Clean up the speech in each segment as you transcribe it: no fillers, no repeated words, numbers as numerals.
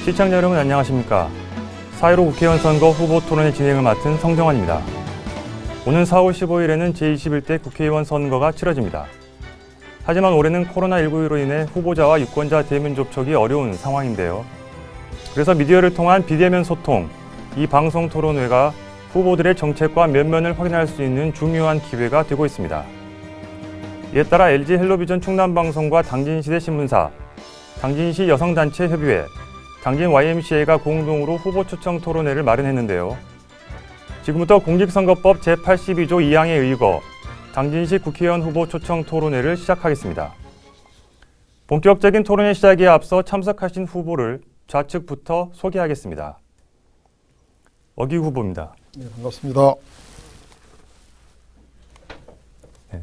시청자 여러분 안녕하십니까. 4.15 국회의원 선거 후보 토론회 진행을 맡은 성정환입니다. 오는 4월 15일에는 제21대 국회의원 선거가 치러집니다. 하지만 올해는 코로나19로 인해 후보자와 유권자 대면 접촉이 어려운 상황인데요. 그래서 미디어를 통한 비대면 소통, 이 방송 토론회가 후보들의 정책과 면면을 확인할 수 있는 중요한 기회가 되고 있습니다. 이에 따라 LG 헬로비전 충남방송과 당진시대 신문사, 당진시 여성단체 협의회, 당진 YMCA가 공동으로 후보 초청 토론회를 마련했는데요. 지금부터 공직선거법 제82조 2항에 의거 당진시 국회의원 후보 초청 토론회를 시작하겠습니다. 본격적인 토론회 시작에 앞서 참석하신 후보를 좌측부터 소개하겠습니다. 어기우 후보입니다. 네, 반갑습니다. 네,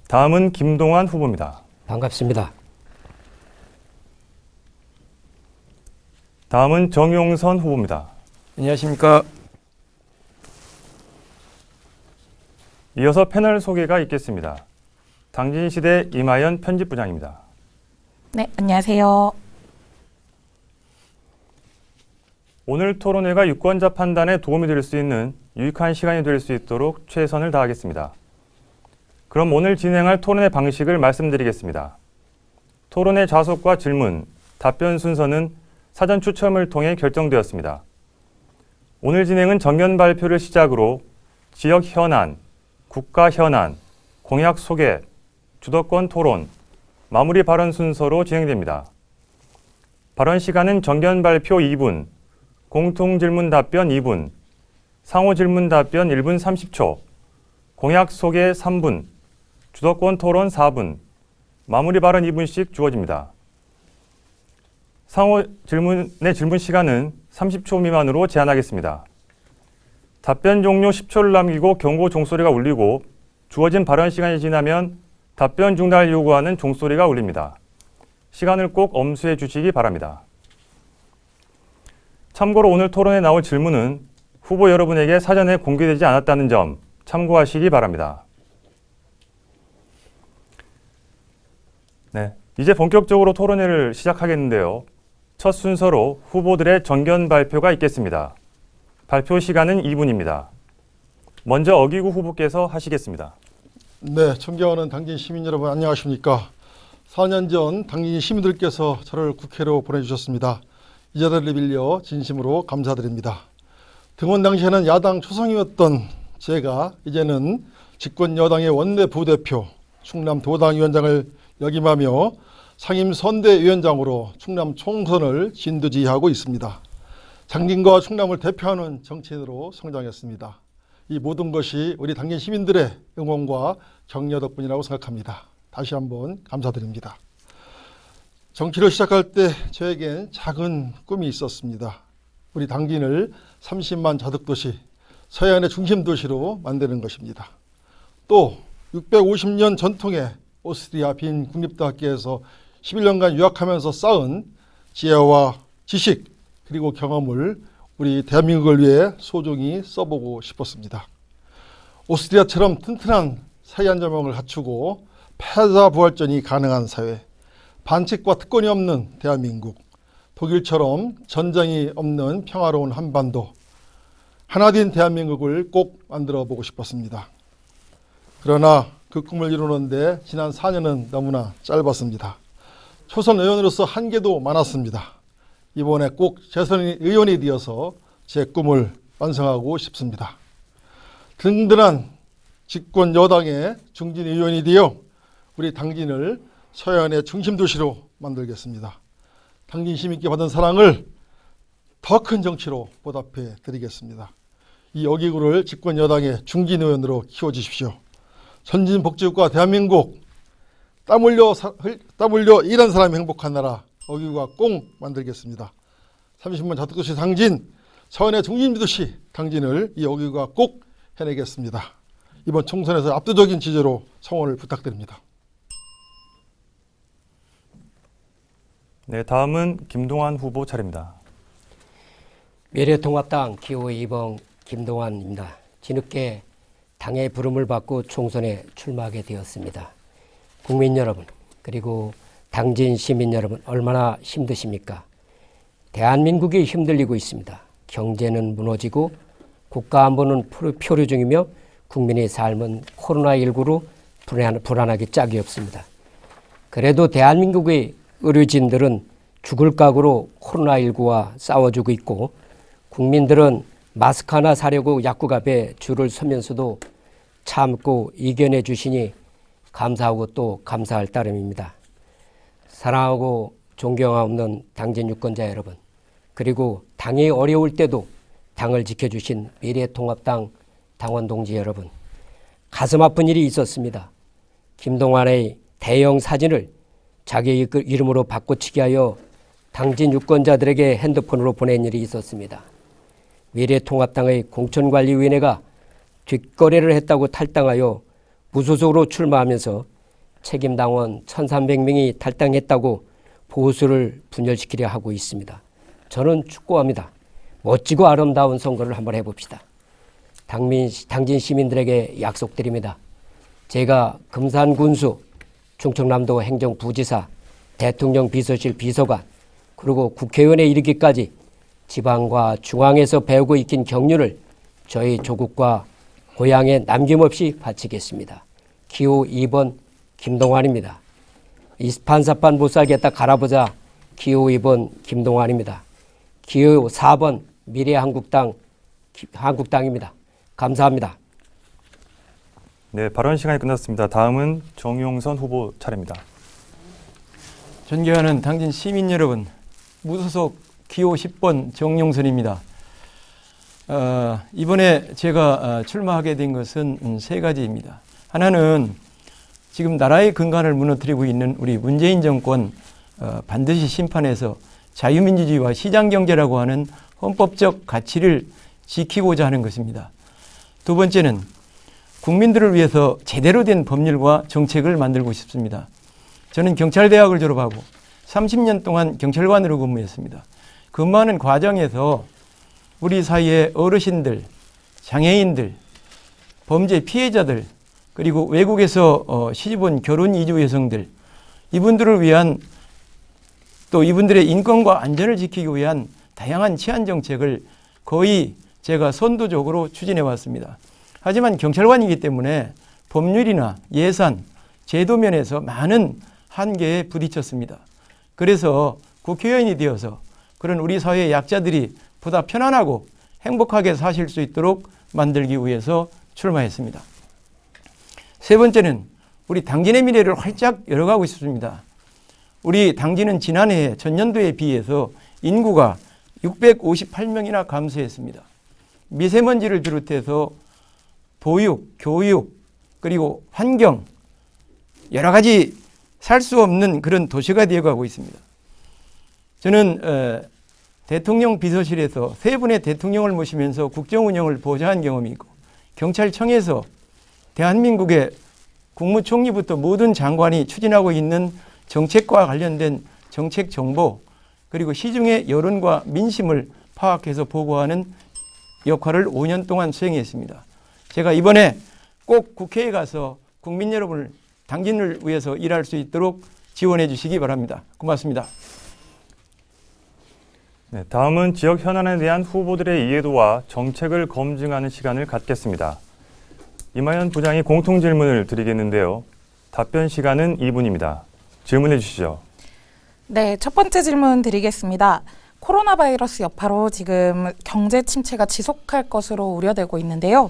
다음은 김동완 후보입니다. 반갑습니다. 다음은 정용선 후보입니다. 안녕하십니까. 이어서 패널 소개가 있겠습니다. 당진시대 임하연 편집부장입니다. 네, 안녕하세요. 오늘 토론회가 유권자 판단에 도움이 될 수 있는 유익한 시간이 될 수 있도록 최선을 다하겠습니다. 그럼 오늘 진행할 토론회 방식을 말씀드리겠습니다. 토론회 좌석과 질문, 답변 순서는 사전 추첨을 통해 결정되었습니다. 오늘 진행은 정견 발표를 시작으로 지역 현안, 국가 현안, 공약 소개, 주도권 토론, 마무리 발언 순서로 진행됩니다. 발언 시간은 정견 발표 2분, 공통 질문 답변 2분, 상호 질문 답변 1분 30초, 공약 소개 3분, 주도권 토론 4분, 마무리 발언 2분씩 주어집니다. 상호 질문의 질문 시간은 30초 미만으로 제한하겠습니다. 답변 종료 10초를 남기고 경고 종소리가 울리고 주어진 발언 시간이 지나면 답변 중단을 요구하는 종소리가 울립니다. 시간을 꼭 엄수해 주시기 바랍니다. 참고로 오늘 토론에 나올 질문은 후보 여러분에게 사전에 공개되지 않았다는 점 참고하시기 바랍니다. 네, 이제 본격적으로 토론회를 시작하겠는데요. 첫 순서로 후보들의 정견 발표가 있겠습니다. 발표 시간은 2분입니다. 먼저 어기구 후보께서 하시겠습니다. 네, 존경하는 당진 시민 여러분 안녕하십니까. 4년 전 당진 시민들께서 저를 국회로 보내주셨습니다. 이 자리를 빌려 진심으로 감사드립니다. 등원 당시에는 야당 초성이었던 제가 이제는 집권 여당의 원내 부대표, 충남 도당위원장을 역임하며 상임선대위원장으로 충남 총선을 진두지휘하고 있습니다. 당진과 충남을 대표하는 정치인으로 성장했습니다. 이 모든 것이 우리 당진 시민들의 응원과 격려 덕분이라고 생각합니다. 다시 한번 감사드립니다. 정치를 시작할 때 저에겐 작은 꿈이 있었습니다. 우리 당진을 30만 자득도시, 서해안의 중심도시로 만드는 것입니다. 또 650년 전통의 오스트리아 빈 국립대학교에서 11년간 유학하면서 쌓은 지혜와 지식 그리고 경험을 우리 대한민국을 위해 소중히 써보고 싶었습니다. 오스트리아처럼 튼튼한 사회안전망을 갖추고 패자부활전이 가능한 사회, 반칙과 특권이 없는 대한민국, 독일처럼 전쟁이 없는 평화로운 한반도, 하나된 대한민국을 꼭 만들어 보고 싶었습니다. 그러나 그 꿈을 이루는데 지난 4년은 너무나 짧았습니다. 초선 의원으로서 한계도 많았습니다. 이번에 꼭 재선 의원이 되어서 제 꿈을 완성하고 싶습니다. 든든한 집권 여당의 중진 의원이 되어 우리 당진을 서해안의 중심도시로 만들겠습니다. 당진 시민께 받은 사랑을 더 큰 정치로 보답해 드리겠습니다. 이 어기구를 집권 여당의 중진 의원으로 키워주십시오. 선진복지국가 대한민국, 땀 흘려 일한 사람이 행복한 나라 어기구가 꼭 만들겠습니다. 30만 자득도시 당진, 서해안의 중심도시 당진을 이 어기구가 꼭 해내겠습니다. 이번 총선에서 압도적인 지지로 성원을 부탁드립니다. 네, 다음은 김동완 후보 차례입니다. 미래통합당 기호 2번 김동완입니다. 뒤늦게 당의 부름을 받고 총선에 출마하게 되었습니다. 국민 여러분, 그리고 당진 시민 여러분 얼마나 힘드십니까? 대한민국이 흔들리고 있습니다. 경제는 무너지고 국가 안보는 표류 중이며 국민의 삶은 코로나19로 불안하기 짝이 없습니다. 그래도 대한민국의 의료진들은 죽을 각오로 코로나19와 싸워주고 있고 국민들은 마스크 하나 사려고 약국 앞에 줄을 서면서도 참고 이겨내 주시니 감사하고 또 감사할 따름입니다. 사랑하고 존경하옵는 당진 유권자 여러분, 그리고 당이 어려울 때도 당을 지켜주신 미래통합당 당원 동지 여러분, 가슴 아픈 일이 있었습니다. 김동완의 대형 사진을 자기 이름으로 바꿔치기 하여 당진 유권자들에게 핸드폰으로 보낸 일이 있었습니다. 미래통합당의 공천관리위원회가 뒷거래를 했다고 탈당하여 무소속으로 출마하면서 책임당원 1,300명이 탈당했다고 보수를 분열시키려 하고 있습니다. 저는 축구합니다. 멋지고 아름다운 선거를 한번 해봅시다. 당진 시민들에게 약속드립니다. 제가 금산군수, 충청남도 행정부지사, 대통령 비서실 비서관, 그리고 국회의원에 이르기까지 지방과 중앙에서 배우고 익힌 경륜을 저희 조국과 고향에 남김없이 바치겠습니다. 기호 2번 김동완입니다. 이스판사판 못 살겠다 갈아보자. 기호 2번 김동완입니다. 기호 4번 미래한국당입니다. 감사합니다. 네, 발언 시간이 끝났습니다. 다음은 정용선 후보 차례입니다. 존경하는 당진 시민 여러분, 무소속 기호 10번 정용선입니다. 이번에 제가 출마하게 된 것은 세 가지입니다. 하나는 지금 나라의 근간을 무너뜨리고 있는 우리 문재인 정권 반드시 심판해서 자유민주주의와 시장경제라고 하는 헌법적 가치를 지키고자 하는 것입니다. 두 번째는 국민들을 위해서 제대로 된 법률과 정책을 만들고 싶습니다. 저는 경찰대학을 졸업하고 30년 동안 경찰관으로 근무했습니다. 근무하는 과정에서 우리 사이의 어르신들, 장애인들, 범죄 피해자들, 그리고 외국에서 시집온 결혼 이주 여성들, 이분들을 위한 또 이분들의 인권과 안전을 지키기 위한 다양한 치안 정책을 거의 제가 선도적으로 추진해 왔습니다. 하지만 경찰관이기 때문에 법률이나 예산, 제도 면에서 많은 한계에 부딪혔습니다. 그래서 국회의원이 되어서 그런 우리 사회의 약자들이 보다 편안하고 행복하게 사실 수 있도록 만들기 위해서 출마했습니다. 세 번째는 우리 당진의 미래를 활짝 열어가고 싶습니다. 우리 당진은 지난해 전년도에 비해서 인구가 658명이나 감소했습니다. 미세먼지를 비롯해서 보육, 교육, 그리고 환경, 여러 가지 살 수 없는 그런 도시가 되어가고 있습니다. 저는 대통령 비서실에서 세 분의 대통령을 모시면서 국정 운영을 보좌한 경험이 있고, 경찰청에서 대한민국의 국무총리부터 모든 장관이 추진하고 있는 정책과 관련된 정책 정보, 그리고 시중의 여론과 민심을 파악해서 보고하는 역할을 5년 동안 수행했습니다. 제가 이번에 꼭 국회에 가서 국민 여러분을, 당진을 위해서 일할 수 있도록 지원해 주시기 바랍니다. 고맙습니다. 네, 다음은 지역 현안에 대한 후보들의 이해도와 정책을 검증하는 시간을 갖겠습니다. 이마연 부장이 공통 질문을 드리겠는데요. 답변 시간은 2분입니다. 질문해 주시죠. 네, 첫 번째 질문 드리겠습니다. 코로나 바이러스 여파로 지금 경제 침체가 지속할 것으로 우려되고 있는데요.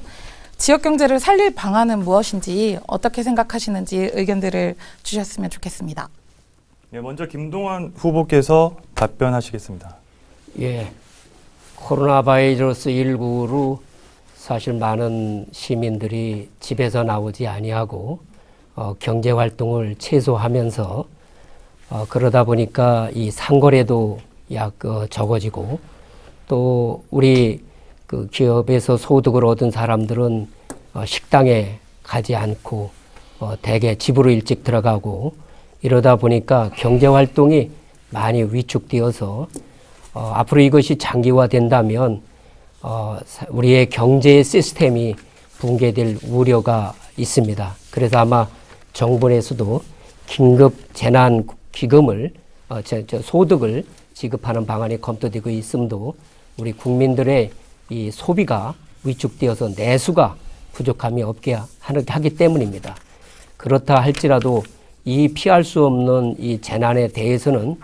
지역 경제를 살릴 방안은 무엇인지 어떻게 생각하시는지 의견들을 주셨으면 좋겠습니다. 네, 먼저 김동완 후보께서 답변하시겠습니다. 예, 코로나 바이러스 19로 사실 많은 시민들이 집에서 나오지 아니하고 경제 활동을 최소화하면서 그러다 보니까 이 상거래도 적어지고, 또 우리 그 기업에서 소득을 얻은 사람들은 식당에 가지 않고 대개 집으로 일찍 들어가고, 이러다 보니까 경제 활동이 많이 위축되어서 앞으로 이것이 장기화된다면 우리의 경제 시스템이 붕괴될 우려가 있습니다. 그래서 아마 정부 내에서도 긴급 재난 기금을 소득을 지급하는 방안이 검토되고 있음도 우리 국민들의 이 소비가 위축되어서 내수가 부족함이 없게 하기 때문입니다. 그렇다 할지라도 이 피할 수 없는 이 재난에 대해서는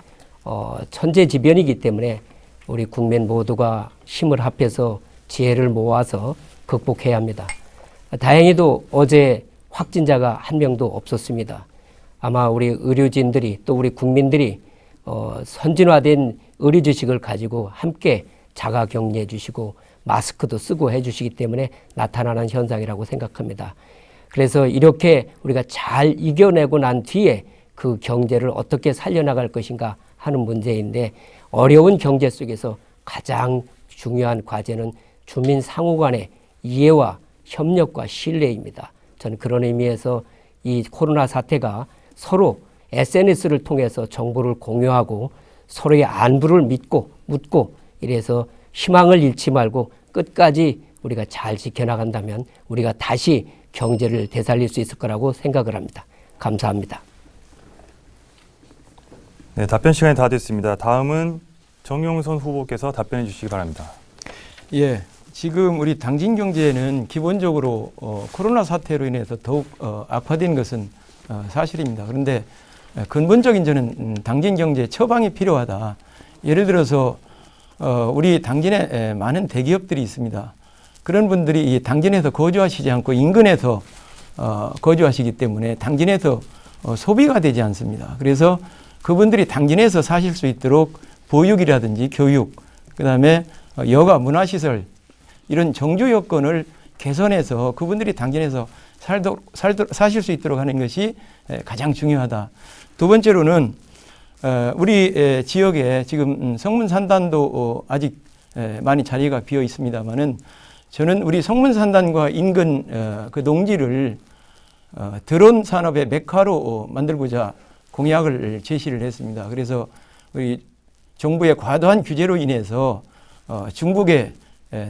천재지변이기 때문에 우리 국민 모두가 힘을 합해서 지혜를 모아서 극복해야 합니다. 다행히도 어제 확진자가 한 명도 없었습니다. 아마 우리 의료진들이 또 우리 국민들이 선진화된 의료 지식을 가지고 함께 자가 격리해 주시고 마스크도 쓰고 해 주시기 때문에 나타나는 현상이라고 생각합니다. 그래서 이렇게 우리가 잘 이겨내고 난 뒤에 그 경제를 어떻게 살려나갈 것인가 하는 문제인데, 어려운 경제 속에서 가장 중요한 과제는 주민 상호 간의 이해와 협력과 신뢰입니다. 저는 그런 의미에서 이 코로나 사태가 서로 SNS를 통해서 정보를 공유하고 서로의 안부를 묻고 이래서 희망을 잃지 말고 끝까지 우리가 잘 지켜나간다면 우리가 다시 경제를 되살릴 수 있을 거라고 생각을 합니다. 감사합니다. 네, 답변 시간이 다 됐습니다. 다음은 정용선 후보께서 답변해 주시기 바랍니다. 예, 지금 우리 당진 경제는 기본적으로 코로나 사태로 인해서 더욱 악화된 것은 사실입니다. 그런데 근본적인 저는 당진 경제 처방이 필요하다. 예를 들어서 우리 당진에 많은 대기업들이 있습니다. 그런 분들이 이 당진에서 거주하시지 않고 인근에서 거주하시기 때문에 당진에서 소비가 되지 않습니다. 그래서 그분들이 당진에서 사실 수 있도록 보육이라든지 교육, 그다음에 여가 문화시설 이런 정주 여건을 개선해서 그분들이 당진에서 사실 수 있도록 하는 것이 가장 중요하다. 두 번째로는 우리 지역에 지금 성문산단도 아직 많이 자리가 비어 있습니다만은 저는 우리 성문산단과 인근 그 농지를 드론 산업의 메카로 만들고자 공약을 제시를 했습니다. 그래서 우리 정부의 과도한 규제로 인해서 중국의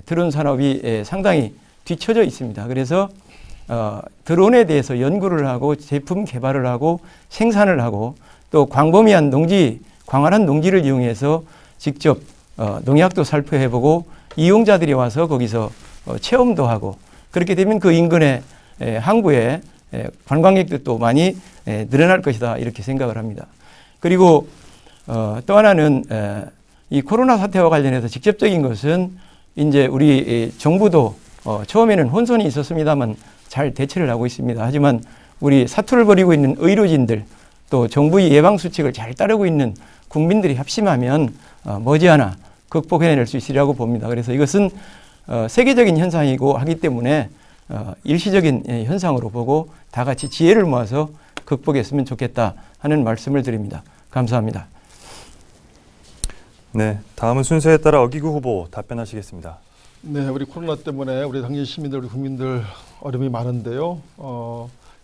드론 산업이 상당히 뒤처져 있습니다. 그래서 드론에 대해서 연구를 하고 제품 개발을 하고 생산을 하고 또 광범위한 광활한 농지를 이용해서 직접 농약도 살펴보고 이용자들이 와서 거기서 체험도 하고, 그렇게 되면 그 인근의 항구에 관광객들도 많이 늘어날 것이다, 이렇게 생각을 합니다. 그리고 또 하나는 이 코로나 사태와 관련해서 직접적인 것은 이제 우리 정부도 처음에는 혼선이 있었습니다만 잘 대처를 하고 있습니다. 하지만 우리 사투를 벌이고 있는 의료진들 또 정부의 예방 수칙을 잘 따르고 있는 국민들이 합심하면 머지않아 극복해낼 수 있으리라고 봅니다. 그래서 이것은 세계적인 현상이고 하기 때문에 일시적인 현상으로 보고 다 같이 지혜를 모아서 극복했으면 좋겠다 하는 말씀을 드립니다. 감사합니다. 네, 다음은 순서에 따라 어기구 후보 답변하시겠습니다. 네, 우리 코로나 때문에 우리 당진 시민들, 우리 국민들 어려움이 많은데요.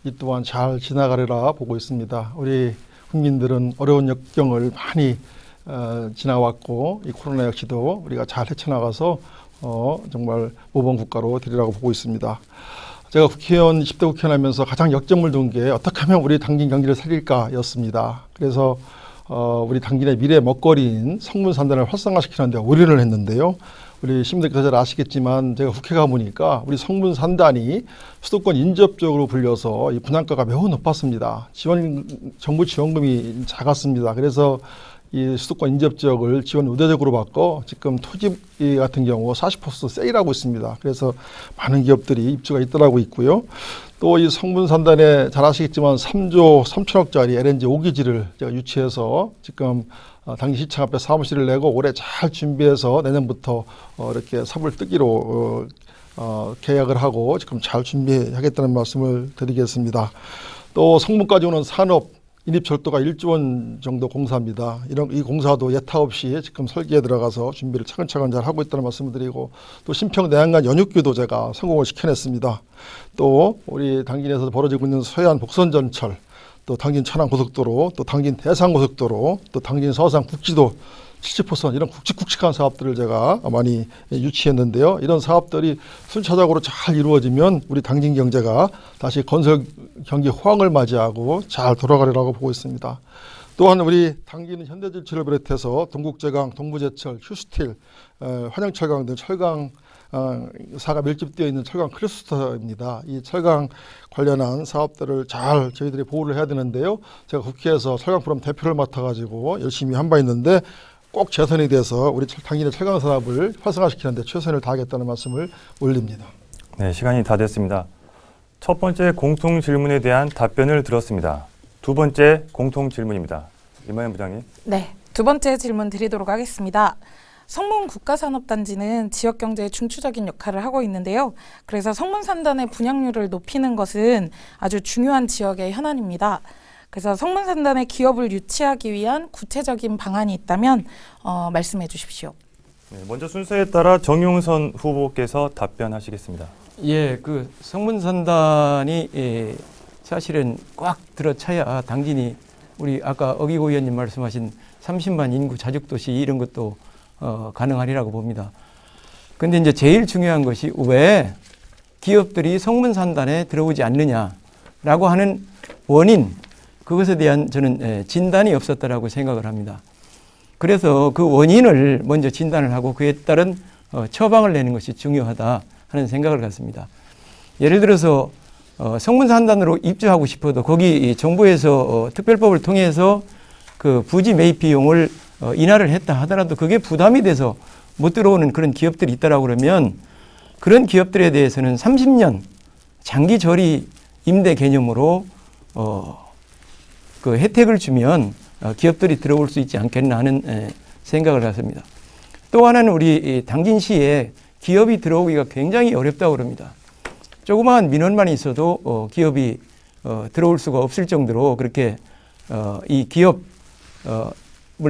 이 또한 잘 지나가리라 보고 있습니다. 우리 국민들은 어려운 역경을 많이 지나왔고 이 코로나 역시도 우리가 잘 헤쳐나가서 정말 모범 국가로 되리라고 보고 있습니다. 제가 국회의원 10대 국회의원 하면서 가장 역점을 둔 게 어떻게 하면 우리 당진 경기를 살릴까였습니다. 그래서 우리 당진의 미래 먹거리인 성문산단을 활성화시키는 데 올인을 했는데요. 우리 시민들께서 잘 아시겠지만 제가 국회 가보니까 우리 성문산단이 수도권 인접적으로 불려서 이 분양가가 매우 높았습니다. 정부 지원금이 작았습니다. 그래서 이 수도권 인접 지역을 지원 우대적으로 바꿔 지금 토지 같은 경우 40% 세일하고 있습니다. 그래서 많은 기업들이 입주가 잇따르고 있고요. 또 이 성문산단에 잘 아시겠지만 3조 3천억짜리 LNG 5기지를 제가 유치해서 지금 당진시청 앞에 사무실을 내고 올해 잘 준비해서 내년부터 이렇게 삽을 뜨기로 계약을 하고 지금 잘 준비하겠다는 말씀을 드리겠습니다. 또 성문까지 오는 산업 인입철도가 1조 원 정도 공사입니다. 이 공사도 예타 없이 지금 설계에 들어가서 준비를 차근차근 잘 하고 있다는 말씀을 드리고, 또 신평 내양간 연육교도 제가 성공을 시켜냈습니다. 또 우리 당진에서 벌어지고 있는 서해안 복선전철, 또 당진 천안고속도로, 또 당진 대산고속도로, 또 당진 서산 국지도 70호선 이런 굵직굵직한 사업들을 제가 많이 유치했는데요. 이런 사업들이 순차적으로 잘 이루어지면 우리 당진 경제가 다시 건설 경기 호황을 맞이하고 잘 돌아가리라고 보고 있습니다. 또한 우리 당기는 현대질철을 비롯해서 동국제강, 동부제철, 휴스틸, 환영철강 등 철강 사가 밀집되어 있는 철강 클러스터입니다. 이 철강 관련한 사업들을 잘 저희들이 보호를 해야 되는데요. 제가 국회에서 철강 포럼 대표를 맡아가지고 열심히 한 바 있는데 꼭 재선이 돼서 우리 당기는 철강 산업을 활성화시키는 데 최선을 다하겠다는 말씀을 올립니다. 네, 시간이 다 됐습니다. 첫 번째 공통 질문에 대한 답변을 들었습니다. 두 번째 공통 질문입니다. 이마연 부장님. 네, 두 번째 질문 드리도록 하겠습니다. 성문 국가산업단지는 지역경제의 중추적인 역할을 하고 있는데요. 그래서 성문산단의 분양률을 높이는 것은 아주 중요한 지역의 현안입니다. 그래서 성문산단의 기업을 유치하기 위한 구체적인 방안이 있다면 말씀해 주십시오. 네, 먼저 순서에 따라 정용선 후보께서 답변하시겠습니다. 예, 그 성문산단이 사실은 꽉 들어차야 당진이 우리 아까 어기고 의원님 말씀하신 30만 인구 자족도시 이런 것도 가능하리라고 봅니다. 근데 이제 제일 중요한 것이 왜 기업들이 성문산단에 들어오지 않느냐라고 하는 원인, 그것에 대한 저는 진단이 없었다라고 생각을 합니다. 그래서 그 원인을 먼저 진단을 하고 그에 따른 처방을 내는 것이 중요하다 하는 생각을 갖습니다. 예를 들어서 성문산단으로 입주하고 싶어도 거기 정부에서 특별법을 통해서 그 부지 매입 비용을 인하를 했다 하더라도 그게 부담이 돼서 못 들어오는 그런 기업들이 있다라고 그러면 그런 기업들에 대해서는 30년 장기 저리 임대 개념으로 그 혜택을 주면 기업들이 들어올 수 있지 않겠나 하는 생각을 갖습니다. 또 하나는 우리 당진시에 기업이 들어오기가 굉장히 어렵다고 그럽니다. 조그마한 민원만 있어도 기업이 들어올 수가 없을 정도로 그렇게 이 기업을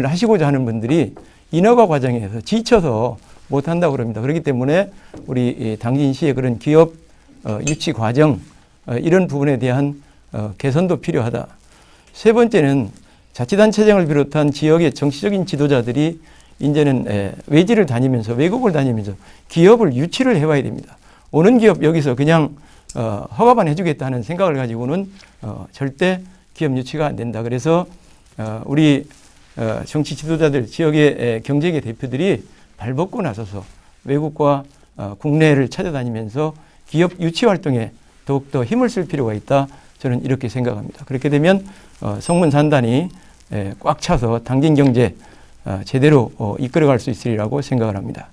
하시고자 하는 분들이 인허가 과정에서 지쳐서 못한다고 그럽니다. 그렇기 때문에 우리 당진시의 그런 기업 유치 과정 이런 부분에 대한 개선도 필요하다. 세 번째는 자치단체장을 비롯한 지역의 정치적인 지도자들이 이제는 외지를 다니면서 외국을 다니면서 기업을 유치를 해와야 됩니다. 오는 기업 여기서 그냥 허가만 해주겠다는 생각을 가지고는 절대 기업 유치가 안 된다. 그래서 우리 정치 지도자들, 지역의 경제계 대표들이 발벗고 나서서 외국과 국내를 찾아다니면서 기업 유치 활동에 더욱더 힘을 쓸 필요가 있다. 저는 이렇게 생각합니다. 그렇게 되면 성문산단이 꽉 차서 당진 경제 제대로 이끌어갈 수 있으리라고 생각을 합니다.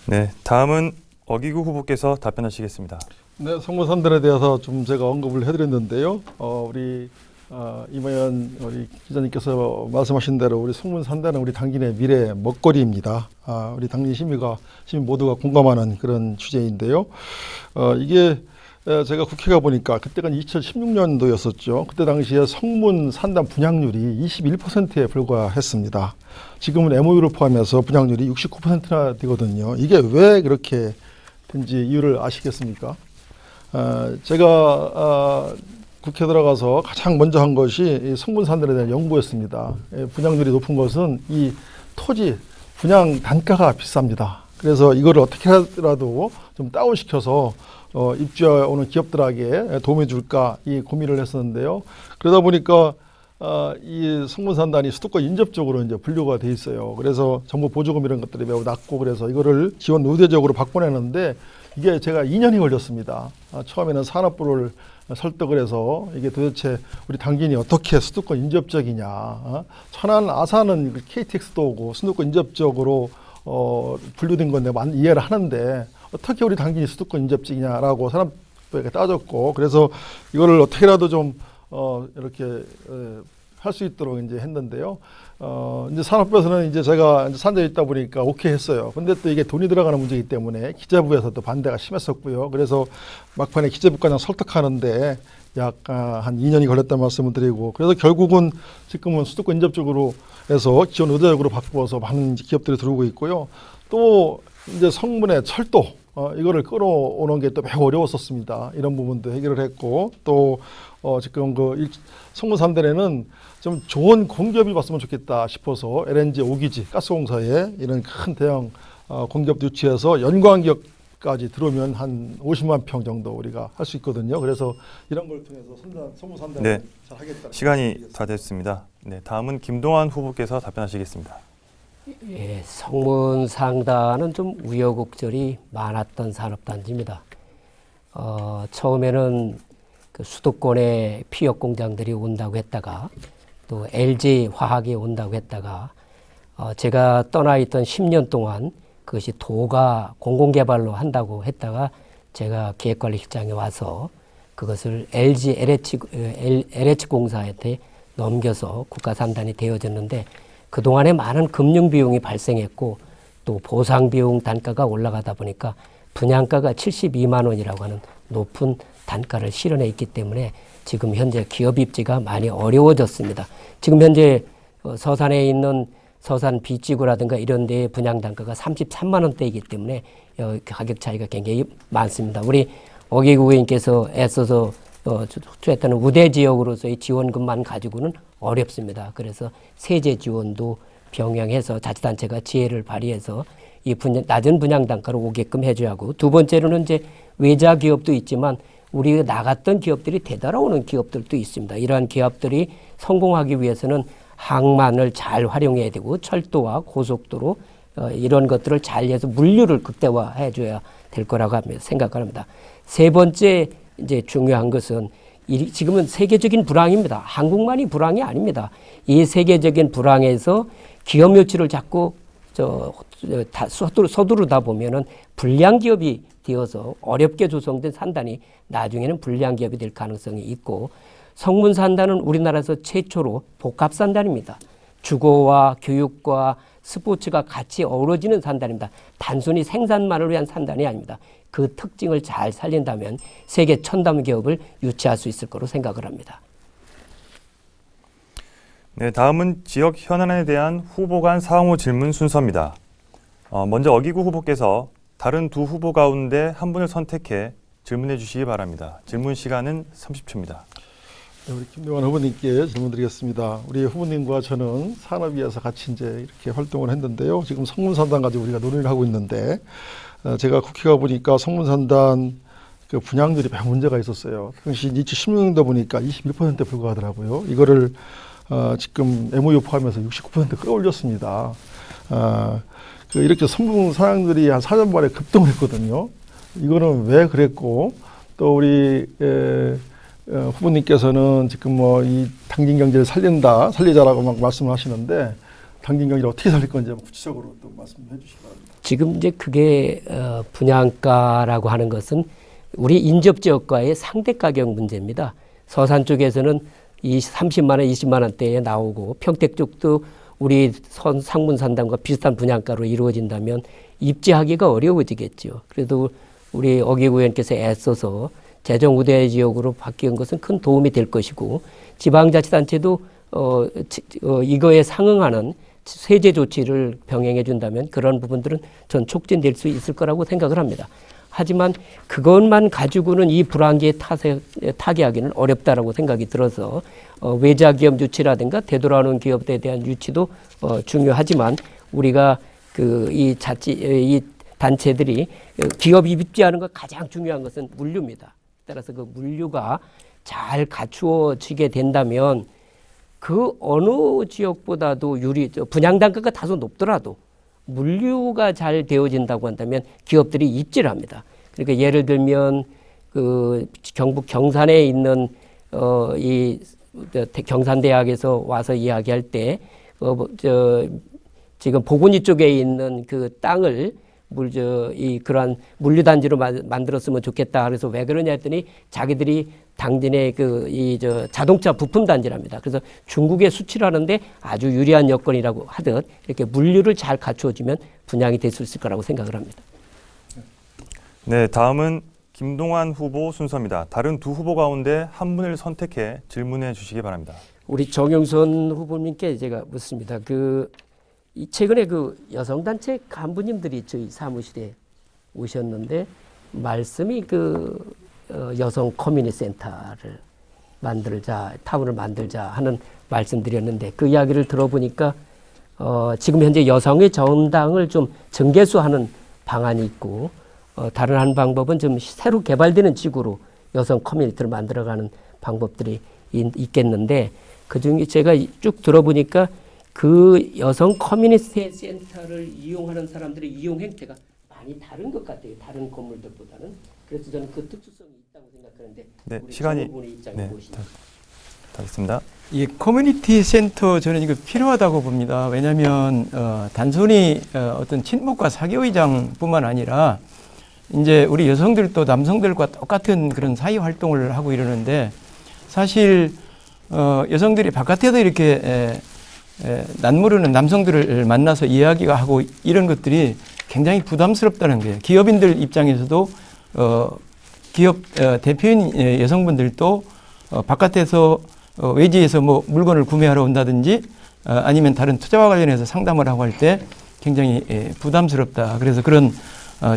네, 다음은 어기구 후보께서 답변하시겠습니다. 네, 성문산단에 대해서 좀 제가 언급을 해드렸는데요. 우리 이마연 우리 기자님께서 말씀하신 대로 우리 성문산단은 우리 당진의 미래 먹거리입니다. 우리 당진 시민 모두가 공감하는 그런 주제인데요. 이게 제가 국회 가 보니까 그때가 2016년도였었죠. 그때 당시에 성문산단 분양률이 21%에 불과했습니다. 지금은 MOU를 포함해서 분양률이 69%나 되거든요. 이게 왜 그렇게 된지 이유를 아시겠습니까? 제가 국회 들어가서 가장 먼저 한 것이 이 성문산단에 대한 연구였습니다. 분양률이 높은 것은 이 토지 분양 단가가 비쌉니다. 그래서 이거를 어떻게 하더라도 좀 다운시켜서 입주해 오는 기업들에게 도움해 줄까 이 고민을 했었는데요. 그러다 보니까 이 성문산단이 수도권 인접적으로 이제 분류가 돼 있어요. 그래서 정부 보조금 이런 것들이 매우 낮고 그래서 이거를 지원 의대적으로 바꿔내는데 이게 제가 2년이 걸렸습니다. 처음에는 산업부를 설득을 해서 이게 도대체 우리 당진이 어떻게 수도권 인접적이냐. 천안, 아산은 KTX도 오고 수도권 인접적으로 분류된 건데 이해를 하는데 어떻게 우리 당진이 수도권 인접적이냐라고 산업부에게 따졌고 그래서 이거를 어떻게라도 좀 이렇게 할 수 있도록 이제 했는데요. 이제 산업부에서는 이제 제가 산자에 있다 보니까 오케이 했어요. 근데 또 이게 돈이 들어가는 문제이기 때문에 기재부에서도 반대가 심했었고요. 그래서 막판에 기재부과장 설득하는데 약 한 2년이 걸렸다는 말씀을 드리고 그래서 결국은 지금은 수도권 인접적으로 해서 지원 의대적으로 바꾸어서 많은 기업들이 들어오고 있고요. 또 이제 성문의 철도 이거를 끌어오는 게 또 매우 어려웠었습니다. 이런 부분도 해결을 했고 또 지금 그 성문산단에는 좀 좋은 공기업이 왔으면 좋겠다 싶어서 LNG 5기지 가스공사에 이런 큰 대형 공기업 유치해서 연관기업 까지 들어오면 한 50만 평 정도 우리가 할 수 있거든요. 그래서 이런 걸 통해서 성무 산단을 네. 잘 하겠다. 시간이 다 됐습니다. 네, 다음은 김동완 후보께서 답변하시겠습니다. 예, 성문상단은 좀 우여곡절이 많았던 산업단지입니다. 처음에는 그 수도권에 피혁 공장들이 온다고 했다가 또 LG 화학이 온다고 했다가 제가 떠나 있던 10년 동안 그것이 도가 공공개발로 한다고 했다가 제가 기획관리실장에 와서 그것을 LG LH 공사한테 넘겨서 국가산단이 되어졌는데 그동안에 많은 금융비용이 발생했고 또 보상비용 단가가 올라가다 보니까 분양가가 72만 원이라고 하는 높은 단가를 실현해 있기 때문에 지금 현재 기업 입지가 많이 어려워졌습니다. 지금 현재 서산에 있는 서산 B지구라든가 이런 데의 분양 단가가 33만 원대이기 때문에 가격 차이가 굉장히 많습니다. 우리 어기구 의원께서 애써서 투자했다는 우대 지역으로서의 지원금만 가지고는 어렵습니다. 그래서 세제 지원도 병행해서 자치단체가 지혜를 발휘해서 이 낮은 분양 단가로 오게끔 해줘야 하고, 두 번째로는 이제 외자 기업도 있지만 우리 나갔던 기업들이 되돌아오는 기업들도 있습니다. 이러한 기업들이 성공하기 위해서는 항만을 잘 활용해야 되고 철도와 고속도로 이런 것들을 잘 해서 물류를 극대화해 줘야 될 거라고 생각합니다. 세 번째 이제 중요한 것은 지금은 세계적인 불황입니다. 한국만이 불황이 아닙니다. 이 세계적인 불황에서 기업 유치를 자꾸 서두르다 보면은 불량 기업이 되어서 어렵게 조성된 산단이 나중에는 불량 기업이 될 가능성이 있고, 성문산단은 우리나라에서 최초로 복합산단입니다. 주거와 교육과 스포츠가 같이 어우러지는 산단입니다. 단순히 생산만을 위한 산단이 아닙니다. 그 특징을 잘 살린다면 세계 첨단 기업을 유치할 수 있을 거로 생각을 합니다. 네, 다음은 지역 현안에 대한 후보 간 상호 질문 순서입니다. 먼저 어기구 후보께서 다른 두 후보 가운데 한 분을 선택해 질문해 주시기 바랍니다. 질문 시간은 30초입니다. 네, 우리 김동완 후보님께 질문드리겠습니다. 우리 후보님과 저는 산업위에서 같이 이제 이렇게 활동을 했는데요. 지금 성문산단 가지고 우리가 논의를 하고 있는데, 제가 국회 가 보니까 성문산단 그 분양률이 매우 문제가 있었어요. 당시 2016년도 보니까 21%에 불과하더라고요. 이거를 지금 MOU 포함해서 69% 끌어올렸습니다. 이렇게 성공 사양들이 한 4년 만에 급등을 했거든요. 이거는 왜 그랬고, 또 우리 후보님께서는 지금 뭐 이 당진 경제를 살리자라고 막 말씀을 하시는데, 당진 경제를 어떻게 살릴 건지 구체적으로 또 말씀해 주시기 바랍니다. 지금 이제 그게 분양가라고 하는 것은 우리 인접 지역과의 상대 가격 문제입니다. 서산 쪽에서는 30만 원, 20만 원대에 나오고 평택 쪽도 우리 상문산단과 비슷한 분양가로 이루어진다면 입지하기가 어려워지겠죠. 그래도 우리 어기구 의원께서 애써서 재정 우대 지역으로 바뀌는 것은 큰 도움이 될 것이고, 지방자치단체도 이거에 상응하는 세제 조치를 병행해 준다면 그런 부분들은 전 촉진될 수 있을 거라고 생각을 합니다. 하지만 그것만 가지고는 이 불황기에 타개하기는 어렵다라고 생각이 들어서 외자 기업 유치라든가 되돌아오는 기업에 대한 유치도 중요하지만, 우리가 이 단체들이 기업이 입지하는 것 가장 중요한 것은 물류입니다. 따라서 그 물류가 잘 갖추어지게 된다면 그 어느 지역보다도 분양 단가가 다소 높더라도 물류가 잘 되어진다고 한다면 기업들이 입지를 합니다. 그러니까 예를 들면 그 경북 경산에 있는 이 경산대학에서 와서 이야기할 때 지금 보건이 쪽에 있는 그 땅을 그러한 물류단지로 만들었으면 좋겠다. 그래서 왜 그러냐 했더니 자기들이 당진의 자동차 부품 단지랍니다. 그래서 중국에 수출을 하는데 아주 유리한 여건이라고 하듯 이렇게 물류를 잘 갖추어지면 분양이 될 수 있을 거라고 생각을 합니다. 네, 다음은 김동완 후보 순서입니다. 다른 두 후보 가운데 한 분을 선택해 질문해 주시기 바랍니다. 우리 정영선 후보님께 제가 묻습니다. 최근에 여성단체 간부님들이 저희 사무실에 오셨는데 말씀이 여성 커뮤니티 센터를 타운을 만들자 하는 말씀드렸는데, 그 이야기를 들어보니까 지금 현재 여성의 정당을 좀 정개수하는 방안이 있고, 다른 한 방법은 좀 새로 개발되는 지구로 여성 커뮤니티를 만들어가는 방법들이 있겠는데, 그중에 제가 쭉 들어보니까 그 여성 커뮤니티 센터를 이용하는 사람들의 이용 행태가 많이 다른 것 같아요. 다른 건물들보다는. 그래서 저는 그 특수성이 있다고 생각하는데, 네, 우리 시간이 정호분의 입장이 네, 무엇인지. 다 됐습니다. 이 커뮤니티 센터 저는 이거 필요하다고 봅니다. 왜냐하면 단순히 어떤 친목과 사교의장뿐만 아니라 이제 우리 여성들도 남성들과 똑같은 그런 사회 활동을 하고 이러는데, 사실 여성들이 바깥에도 이렇게 낯모르는 남성들을 만나서 이야기가 하고 이런 것들이 굉장히 부담스럽다는 거예요. 기업인들 입장에서도 기업 대표인 여성분들도 바깥에서 외지에서 뭐 물건을 구매하러 온다든지 아니면 다른 투자와 관련해서 상담을 하고 할 때 굉장히 부담스럽다. 그래서 그런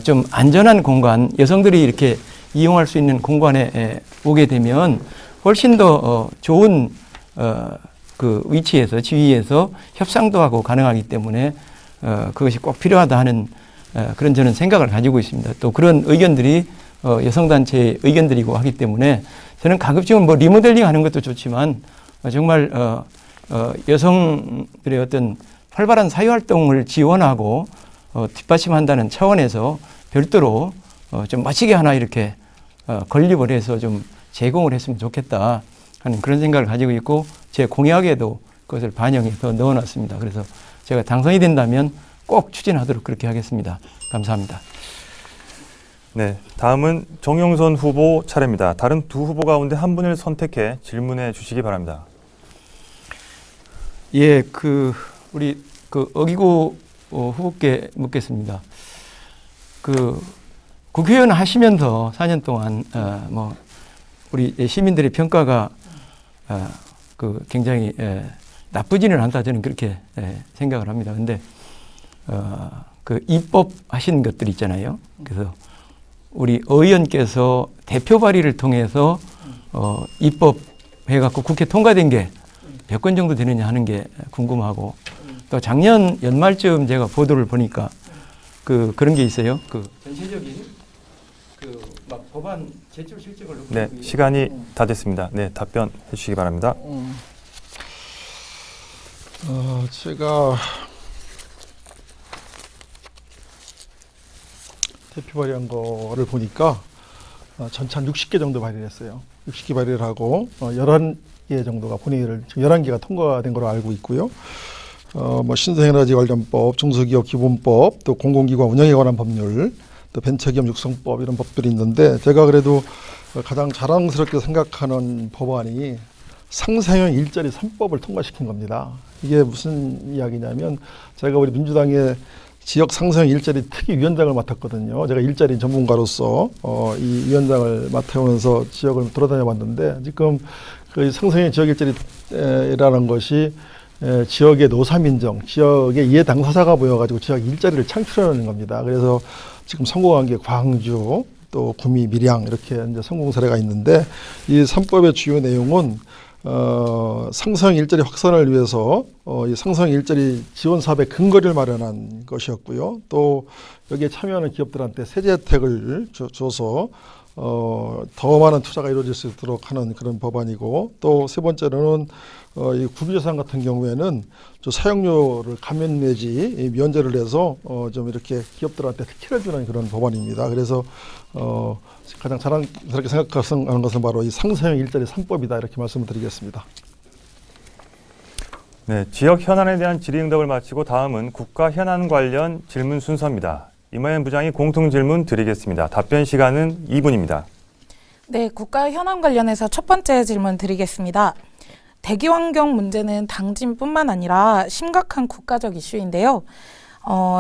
좀 안전한 공간, 여성들이 이렇게 이용할 수 있는 공간에 오게 되면 훨씬 더 좋은 그 위치에서, 지위에서 협상도 하고 가능하기 때문에 그것이 꼭 필요하다 하는 그런 저는 생각을 가지고 있습니다. 또 그런 의견들이 여성단체의 의견들이고 하기 때문에 저는 가급적이면 뭐 리모델링 하는 것도 좋지만 정말 여성들의 어떤 활발한 사회활동을 지원하고 뒷받침한다는 차원에서 별도로 좀 멋지게 하나 이렇게 건립을 해서 좀 제공을 했으면 좋겠다 하는 그런 생각을 가지고 있고, 제 공약에도 그것을 반영해서 넣어놨습니다. 그래서 제가 당선이 된다면 꼭 추진하도록 그렇게 하겠습니다. 감사합니다. 네, 다음은 정용선 후보 차례입니다. 다른 두 후보 가운데 한 분을 선택해 질문해 주시기 바랍니다. 예, 우리 어기고 후보께 묻겠습니다. 국회의원 하시면서 4년 동안 뭐 우리 시민들의 평가가 굉장히 나쁘지는 않다, 저는 그렇게 생각을 합니다. 근데 입법 하신 것들 있잖아요. 그래서 우리 의원께서 대표 발의를 통해서 입법 해갖고 국회 통과된 게 몇 건 정도 되느냐 하는 게 궁금하고, 또 작년 연말쯤 제가 보도를 보니까 그런 게 있어요. 전체적인 막 법안 제출 실적을 네, 시간이 다 됐습니다. 네, 답변해 주시기 바랍니다. 제가 대표 발의한 거를 보니까 전체 한 60개 정도 발의를 했어요. 60개 발의를 하고 11개 정도가 본회의를, 지금 11개가 통과된 걸로 알고 있고요. 뭐 신생에너지 관련법, 중소기업 기본법, 또 공공기관 운영에 관한 법률, 또 벤처기업 육성법, 이런 법들이 있는데, 제가 그래도 가장 자랑스럽게 생각하는 법안이 상생형 일자리 3법을 통과시킨 겁니다. 이게 무슨 이야기냐면, 제가 우리 민주당의 지역 상생형 일자리 특위위원장을 맡았거든요. 제가 일자리 전문가로서 이 위원장을 맡아오면서 지역을 돌아다녀 봤는데, 지금 그 상생형 지역 일자리라는 것이 지역의 노사민정, 지역의 이해 당사자가 모여가지고 지역 일자리를 창출하는 겁니다. 그래서 지금 성공한 게 광주, 또 구미, 밀양 이렇게 이제 성공 사례가 있는데, 이 3법의 주요 내용은 상생 일자리 확산을 위해서 이 상생 일자리 지원 사업의 근거를 마련한 것이었고요. 또 여기에 참여하는 기업들한테 세제 혜택을 줘서 더 많은 투자가 이루어질 수 있도록 하는 그런 법안이고, 또 세 번째로는 이 구비자산 같은 경우에는 좀 사용료를 감면 내지 면제를 해서 좀 이렇게 기업들한테 특혜를 주는 그런 법안입니다. 그래서 가장 자랑스럽게 생각하는 것은 바로 이 상생 일자리 3법이다, 이렇게 말씀을 드리겠습니다. 네, 지역 현안에 대한 질의응답을 마치고 다음은 국가 현안 관련 질문 순서입니다. 이마연 부장이 공통 질문 드리겠습니다. 답변 시간은 2분입니다. 네, 국가 현안 관련해서 첫 번째 질문 드리겠습니다. 대기 환경 문제는 당진뿐만 아니라 심각한 국가적 이슈인데요.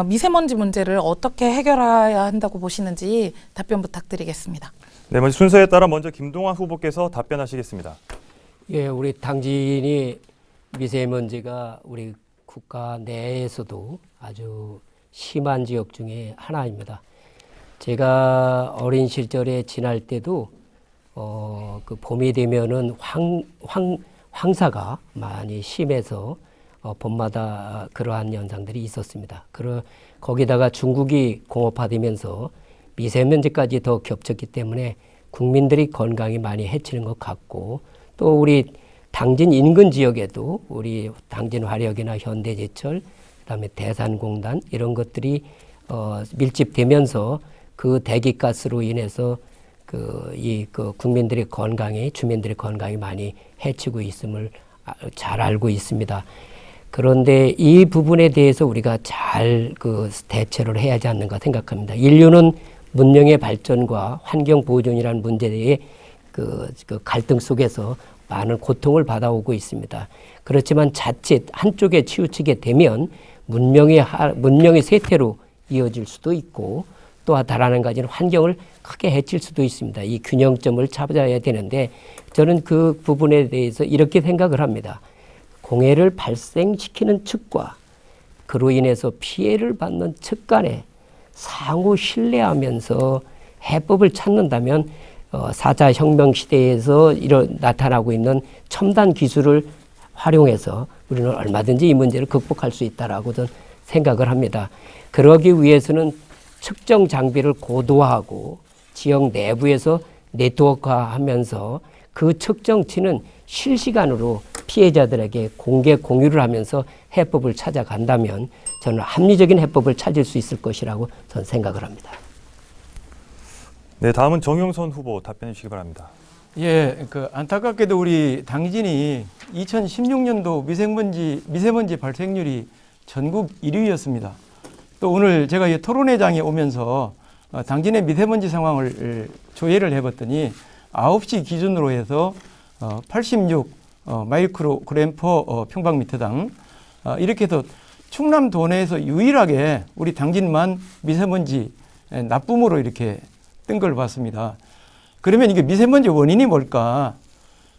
미세먼지 문제를 어떻게 해결해야 한다고 보시는지 답변 부탁드리겠습니다. 네, 먼저 순서에 따라 먼저 김동완 후보께서 답변하시겠습니다. 예, 우리 당진이 미세먼지가 우리 국가 내에서도 아주 심한 지역 중에 하나입니다. 제가 어린 시절에 지날 때도 그 봄이 되면은 황사가 많이 심해서 봄마다 그러한 현상들이 있었습니다. 거기다가 중국이 공업화되면서 미세먼지까지 더 겹쳤기 때문에 국민들이 건강이 많이 해치는 것 같고, 또 우리 당진 인근 지역에도 우리 당진 화력이나 현대제철, 그다음에 대산공단 이런 것들이 밀집되면서 그 대기가스로 인해서 국민들의 건강이, 주민들의 건강이 많이 해치고 있음을 잘 알고 있습니다. 그런데 이 부분에 대해서 우리가 잘 대처를 해야 하지 않는가 생각합니다. 인류는 문명의 발전과 환경 보존이라는 문제의 갈등 속에서 많은 고통을 받아오고 있습니다. 그렇지만 자칫 한쪽에 치우치게 되면 문명의 쇠퇴로 이어질 수도 있고, 또 다른 한 가지는 환경을 크게 해칠 수도 있습니다. 이 균형점을 찾아야 되는데, 저는 그 부분에 대해서 이렇게 생각을 합니다. 공해를 발생시키는 측과 그로 인해서 피해를 받는 측 간에 상호 신뢰하면서 해법을 찾는다면 4차 혁명 시대에서 나타나고 있는 첨단 기술을 활용해서 우리는 얼마든지 이 문제를 극복할 수 있다라고 저는 생각을 합니다. 그러기 위해서는 측정 장비를 고도화하고 지역 내부에서 네트워크화하면서 그 측정치는 실시간으로 피해자들에게 공유를 하면서 해법을 찾아간다면 저는 합리적인 해법을 찾을 수 있을 것이라고 저는 생각을 합니다. 네, 다음은 정용선 후보 답변해 주시기 바랍니다. 예, 안타깝게도 우리 당진이 2016년도 미세먼지 발생률이 전국 1위였습니다. 또 오늘 제가 이 토론회장에 오면서 당진의 미세먼지 상황을 조회를 해봤더니 9시 기준으로 해서 86 마이크로그램 퍼 평방미터당 이렇게 해서 충남 도내에서 유일하게 우리 당진만 미세먼지 나쁨으로 이렇게 뜬 걸 봤습니다. 그러면 이게 미세먼지 원인이 뭘까?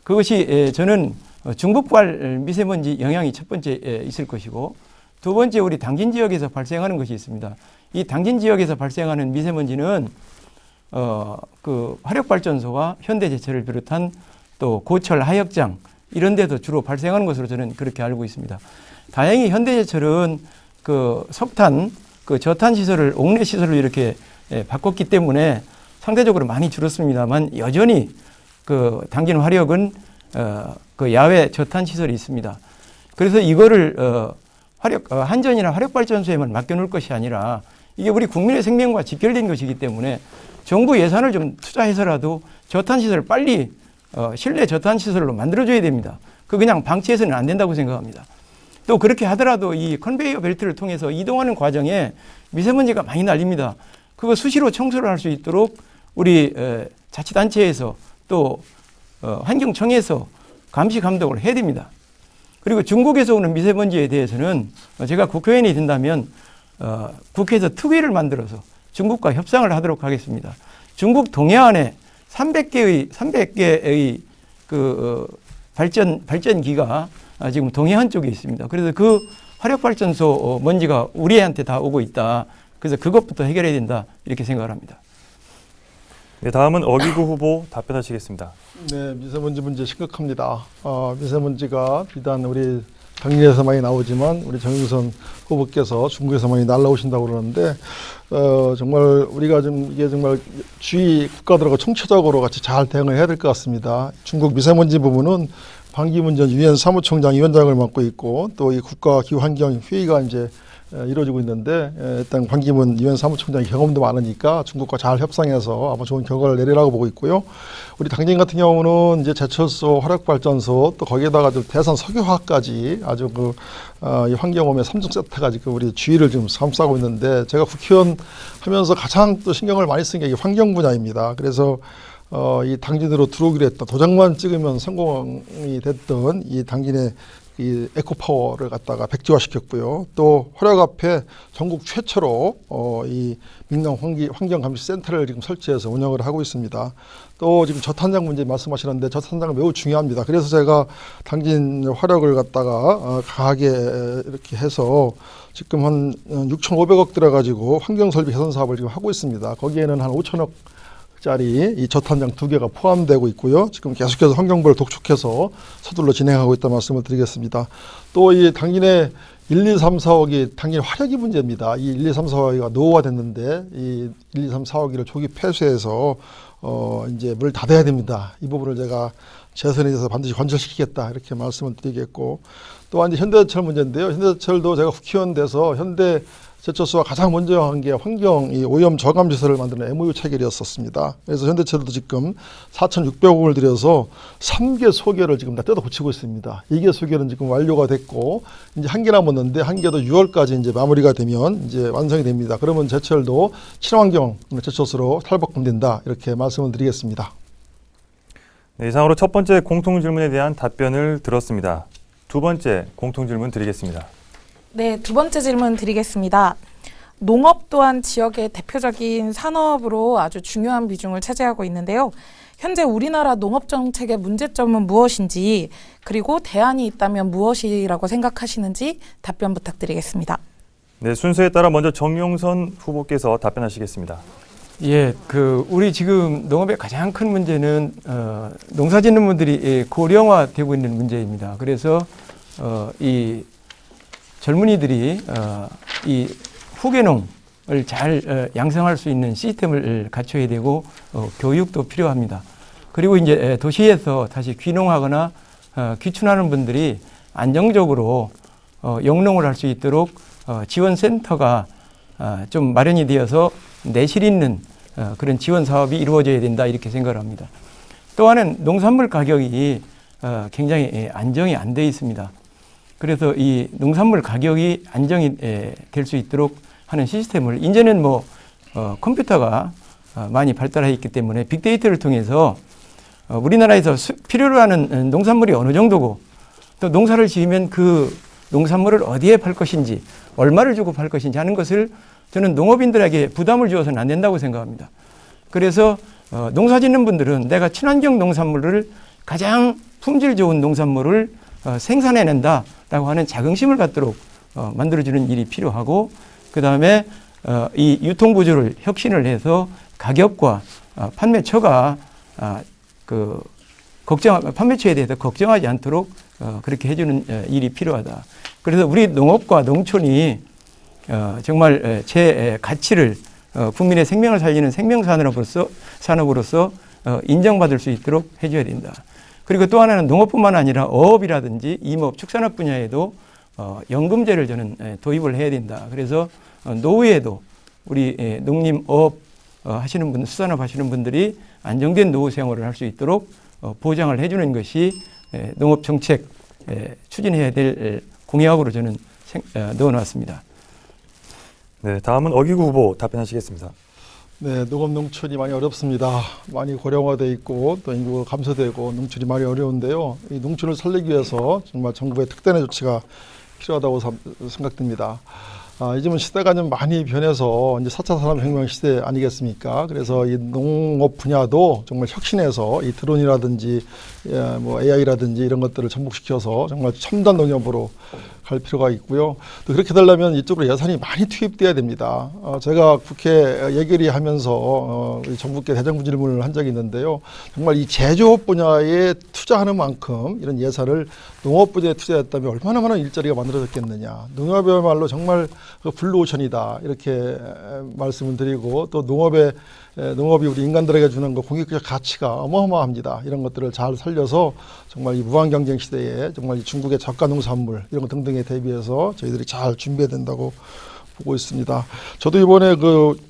그것이 저는 중북발 미세먼지 영향이 첫 번째 있을 것이고, 두 번째 우리 당진 지역에서 발생하는 것이 있습니다. 이 당진 지역에서 발생하는 미세먼지는 화력발전소와 현대제철을 비롯한 또 고철 하역장 이런 데도 주로 발생하는 것으로 저는 그렇게 알고 있습니다. 다행히 현대제철은 석탄, 저탄 시설을 옥내 시설로 이렇게 바꿨기 때문에 상대적으로 많이 줄었습니다만, 여전히 당진 화력은 야외 저탄 시설이 있습니다. 그래서 이거를 한전이나 화력발전소에만 맡겨놓을 것이 아니라 이게 우리 국민의 생명과 직결된 것이기 때문에 정부 예산을 좀 투자해서라도 저탄 시설을 빨리 실내 저탄 시설로 만들어줘야 됩니다. 그냥 방치해서는 안 된다고 생각합니다. 또 그렇게 하더라도 이 컨베이어 벨트를 통해서 이동하는 과정에 미세먼지가 많이 날립니다. 그거 수시로 청소를 할 수 있도록 우리 자치단체에서 또 환경청에서 감시 감독을 해야 됩니다. 그리고 중국에서 오는 미세먼지에 대해서는 제가 국회의원이 된다면 국회에서 특위를 만들어서 중국과 협상을 하도록 하겠습니다. 중국 동해안에 300개의 발전기가 지금 동해안 쪽에 있습니다. 그래서 그 화력발전소 먼지가 우리한테 다 오고 있다. 그래서 그것부터 해결해야 된다. 이렇게 생각을 합니다. 네, 다음은 어기구 후보 답변하시겠습니다. 네, 미세먼지 문제 심각합니다. 미세먼지가 비단 우리 당진에서 많이 나오지만 우리 정용선 후보께서 중국에서 많이 날라오신다고 그러는데 정말 우리가 좀 이게 정말 주위 국가들하고 총체적으로 같이 잘 대응을 해야 될 것 같습니다. 중국 미세먼지 부분은 반기문 전 유엔 사무총장 위원장을 맡고 있고, 또 이 국가기후환경회의가 이제 이루어지고 있는데, 일단 반기문 유엔 사무총장이 경험도 많으니까 중국과 잘 협상해서 아마 좋은 결과를 내리라고 보고 있고요. 우리 당진 같은 경우는 이제 제철소, 화력발전소, 또 거기에다가 좀 대산 석유화까지 아주 이 환경오염의 3중 세트가 지금 우리 주의를 지금 감싸고 있는데, 제가 국회의원 하면서 가장 또 신경을 많이 쓴 게 이 환경 분야입니다. 그래서 이 당진으로 들어오기로 했던, 도장만 찍으면 성공이 됐던 이 당진의 이 에코파워를 갖다가 백지화시켰고요. 또 화력 앞에 전국 최초로 이 민간 환경감시센터를 지금 설치해서 운영을 하고 있습니다. 또 지금 저탄장 문제 말씀하시는데, 저탄장은 매우 중요합니다. 그래서 제가 당진 화력을 갖다가 강하게 이렇게 해서 지금 한 6,500억 들어가지고 환경설비 개선 사업을 지금 하고 있습니다. 거기에는 한 5천억 짜리 이 저탄장 2개가 포함되고 있고요. 지금 계속해서 환경부를 독촉해서 서둘러 진행하고 있다는 말씀을 드리겠습니다. 또 이 당진의 1, 2, 3, 4호기 당진 화력이 문제입니다. 이 1, 2, 3, 4호기가 노후화됐는데 이 1, 2, 3, 4호기를 조기 폐쇄해서 이제 문을 닫아야 됩니다. 이 부분을 제가 재선에 대해서 반드시 관철시키겠다 이렇게 말씀을 드리겠고, 또한 이제 현대제철 문제인데요. 현대제철도 제가 국회의원 돼서 현대 제철소가 가장 먼저 한 게 환경 이 오염 저감 시설을 만드는 MOU 체결이었었습니다. 그래서 현대철도 지금 4,600억 원을 들여서 3개 소개를 지금 다 뜯어 고치고 있습니다. 2개 소개는 지금 완료가 됐고 이제 1개 남았는데 1개도 6월까지 이제 마무리가 되면 이제 완성이 됩니다. 그러면 제철도 친환경 제철소로 탈바꿈된다 이렇게 말씀을 드리겠습니다. 네, 이상으로 첫 번째 공통 질문에 대한 답변을 들었습니다. 두 번째 공통 질문 드리겠습니다. 네, 두 번째 질문 드리겠습니다. 농업 또한 지역의 대표적인 산업으로 아주 중요한 비중을 차지하고 있는데요. 현재 우리나라 농업 정책의 문제점은 무엇인지, 그리고 대안이 있다면 무엇이라고 생각하시는지 답변 부탁드리겠습니다. 네, 순서에 따라 먼저 정용선 후보께서 답변하시겠습니다. 예, 우리 지금 농업의 가장 큰 문제는 농사짓는 분들이 고령화되고 있는 문제입니다. 그래서 이 젊은이들이 이 후계농을 잘 양성할 수 있는 시스템을 갖춰야 되고 교육도 필요합니다. 그리고 이제 도시에서 다시 귀농하거나 귀촌하는 분들이 안정적으로 영농을 할 수 있도록 지원센터가 좀 마련이 되어서 내실 있는 그런 지원 사업이 이루어져야 된다 이렇게 생각을 합니다. 또 하나는 농산물 가격이 굉장히 안정이 안 돼 있습니다. 그래서 이 농산물 가격이 안정이 될 수 있도록 하는 시스템을 이제는 컴퓨터가 많이 발달해 있기 때문에 빅데이터를 통해서 우리나라에서 필요로 하는 농산물이 어느 정도고 또 농사를 지으면 그 농산물을 어디에 팔 것인지 얼마를 주고 팔 것인지 하는 것을 저는 농업인들에게 부담을 주어서는 안 된다고 생각합니다. 그래서 농사 짓는 분들은 내가 친환경 농산물을 가장 품질 좋은 농산물을 생산해낸다라고 하는 자긍심을 갖도록 만들어주는 일이 필요하고, 그 다음에 이 유통구조를 혁신을 해서 가격과 판매처가 판매처에 대해서 걱정하지 않도록 그렇게 해주는 일이 필요하다. 그래서 우리 농업과 농촌이 정말 제 가치를 국민의 생명을 살리는 생명산업으로서 인정받을 수 있도록 해줘야 된다. 그리고 또 하나는 농업뿐만 아니라 어업이라든지 임업, 축산업 분야에도 연금제를 저는 도입을 해야 된다. 그래서 노후에도 우리 농림어업 하시는 분, 수산업 하시는 분들이 안정된 노후 생활을 할 수 있도록 보장을 해주는 것이 농업 정책 추진해야 될 공약으로 저는 넣어놨습니다. 네, 다음은 어기구 후보 답변하시겠습니다. 네, 농업 농촌이 많이 어렵습니다. 많이 고령화돼 있고 또 인구가 감소되고 농촌이 많이 어려운데요. 이 농촌을 살리기 위해서 정말 정부의 특단의 조치가 필요하다고 생각됩니다. 요즘은 시대가 좀 많이 변해서 이제 4차 산업혁명 시대 아니겠습니까? 그래서 이 농업 분야도 정말 혁신해서 이 드론이라든지 AI라든지 이런 것들을 접목시켜서 정말 첨단 농업으로 갈 필요가 있고요. 또 그렇게 되려면 이쪽으로 예산이 많이 투입돼야 됩니다. 제가 국회 예결위하면서 우리 정부께 대정부 질문을 한 적이 있는데요. 정말 이 제조업 분야에 투자하는 만큼 이런 예산을 농업 분야에 투자했다면 얼마나 많은 일자리가 만들어졌겠느냐. 농업이야말로 정말 블루오션이다 이렇게 말씀을 드리고, 또 농업이 우리 인간들에게 주는 공익적 가치가 어마어마합니다. 이런 것들을 잘 살려서 정말 이 무한 경쟁 시대에 정말 이 중국의 저가 농산물 이런 것 등등에 대비해서 저희들이 잘 준비해야 된다고 보고 있습니다. 저도 이번에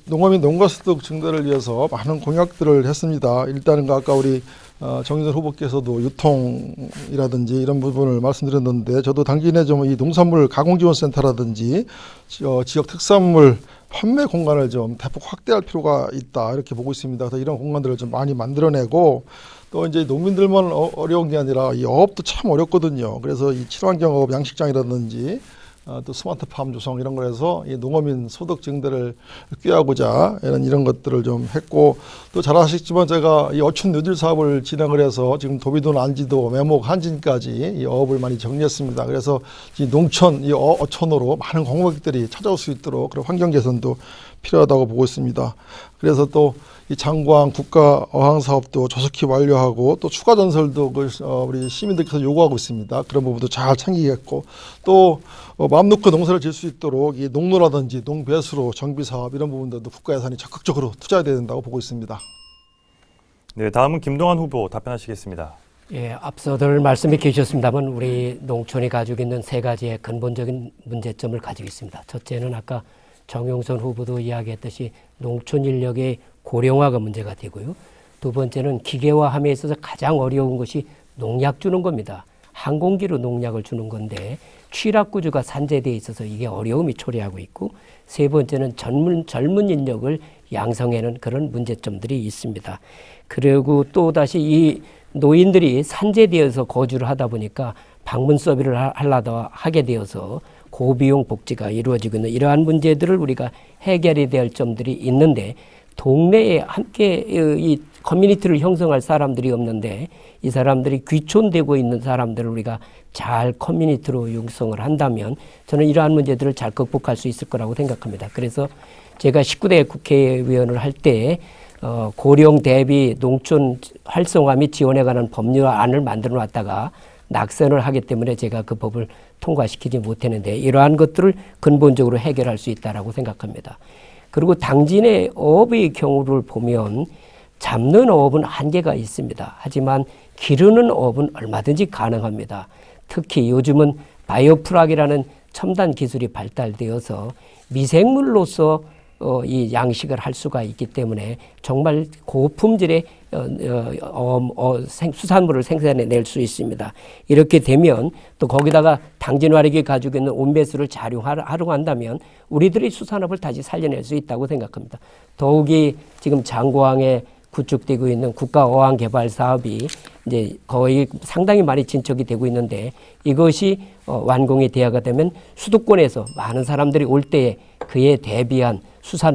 농어민 농가소득 증대를 위해서 많은 공약들을 했습니다. 일단은 아까 우리 정의선 후보께서도 유통이라든지 이런 부분을 말씀드렸는데, 저도 당진에 좀 이 농산물 가공지원센터라든지 지역 특산물 판매 공간을 좀 대폭 확대할 필요가 있다 이렇게 보고 있습니다. 그래서 이런 공간들을 좀 많이 만들어내고, 또 이제 농민들만 어려운 게 아니라 이 어업도 참 어렵거든요. 그래서 이 친환경 어업 양식장이라든지 또 스마트팜 조성 이런 거에서 이 농어민 소득 증대를 꾀하고자 이런 것들을 좀 했고, 또 잘 아시겠지만 제가 이 어촌 뉴딜 사업을 진행을 해서 지금 도비도, 안지도, 매목, 한진까지 이 어업을 많이 정리했습니다. 그래서 이 농촌, 이 어촌으로 많은 관광객들이 찾아올 수 있도록 그런 환경 개선도 필요하다고 보고 있습니다. 그래서 또 이 장광 국가 어항 사업도 조속히 완료하고 또 추가 전설도 우리 시민들께서 요구하고 있습니다. 그런 부분도 잘 챙기겠고 또 마음 놓고 농사를 지을 수 있도록 이 농로라든지 농배수로 정비 사업 이런 부분들도 국가 예산이 적극적으로 투자해야 된다고 보고 있습니다. 네, 다음은 김동완 후보 답변하시겠습니다. 예, 앞서들 말씀해 주셨습니다만 우리 농촌이 가지고 있는 세 가지의 근본적인 문제점을 가지고 있습니다. 첫째는 아까 정용선 후보도 이야기했듯이 농촌 인력의 고령화가 문제가 되고요. 두 번째는 기계화함에 있어서 가장 어려운 것이 농약 주는 겁니다. 항공기로 농약을 주는 건데 취락구조가 산재되어 있어서 이게 어려움이 초래하고 있고, 세 번째는 젊은 인력을 양성하는 그런 문제점들이 있습니다. 그리고 또 다시 이 노인들이 산재되어서 거주를 하다 보니까 방문 서비를 하게 되어서 고비용 복지가 이루어지고 있는 이러한 문제들을 우리가 해결해야 될 점들이 있는데, 동네에 함께 이 커뮤니티를 형성할 사람들이 없는데 이 사람들이 귀촌되고 있는 사람들을 우리가 잘 커뮤니티로 육성을 한다면 저는 이러한 문제들을 잘 극복할 수 있을 거라고 생각합니다. 그래서 제가 19대 국회의원을 할 때 고령 대비 농촌 활성화 및 지원에 관한 법률안을 만들어 놨다가 낙선을 하기 때문에 제가 그 법을 통과시키지 못했는데, 이러한 것들을 근본적으로 해결할 수 있다라고 생각합니다. 그리고 당진의 어업의 경우를 보면 잡는 어업은 한계가 있습니다. 하지만 기르는 어업은 얼마든지 가능합니다. 특히 요즘은 바이오프락이라는 첨단 기술이 발달되어서 미생물로서 이 양식을 할 수가 있기 때문에 정말 고품질의 수산물을 생산해낼 수 있습니다. 이렇게 되면 또 거기다가 당진화력이 가지고 있는 온배수를 활용한다면 우리들이 수산업을 다시 살려낼 수 있다고 생각합니다. 더욱이 지금 장고항에 구축되고 있는 국가어항개발 사업이 이제 거의 상당히 많이 진척이 되고 있는데, 이것이 완공이 되어가 되면 수도권에서 많은 사람들이 올 때에 그에 대비한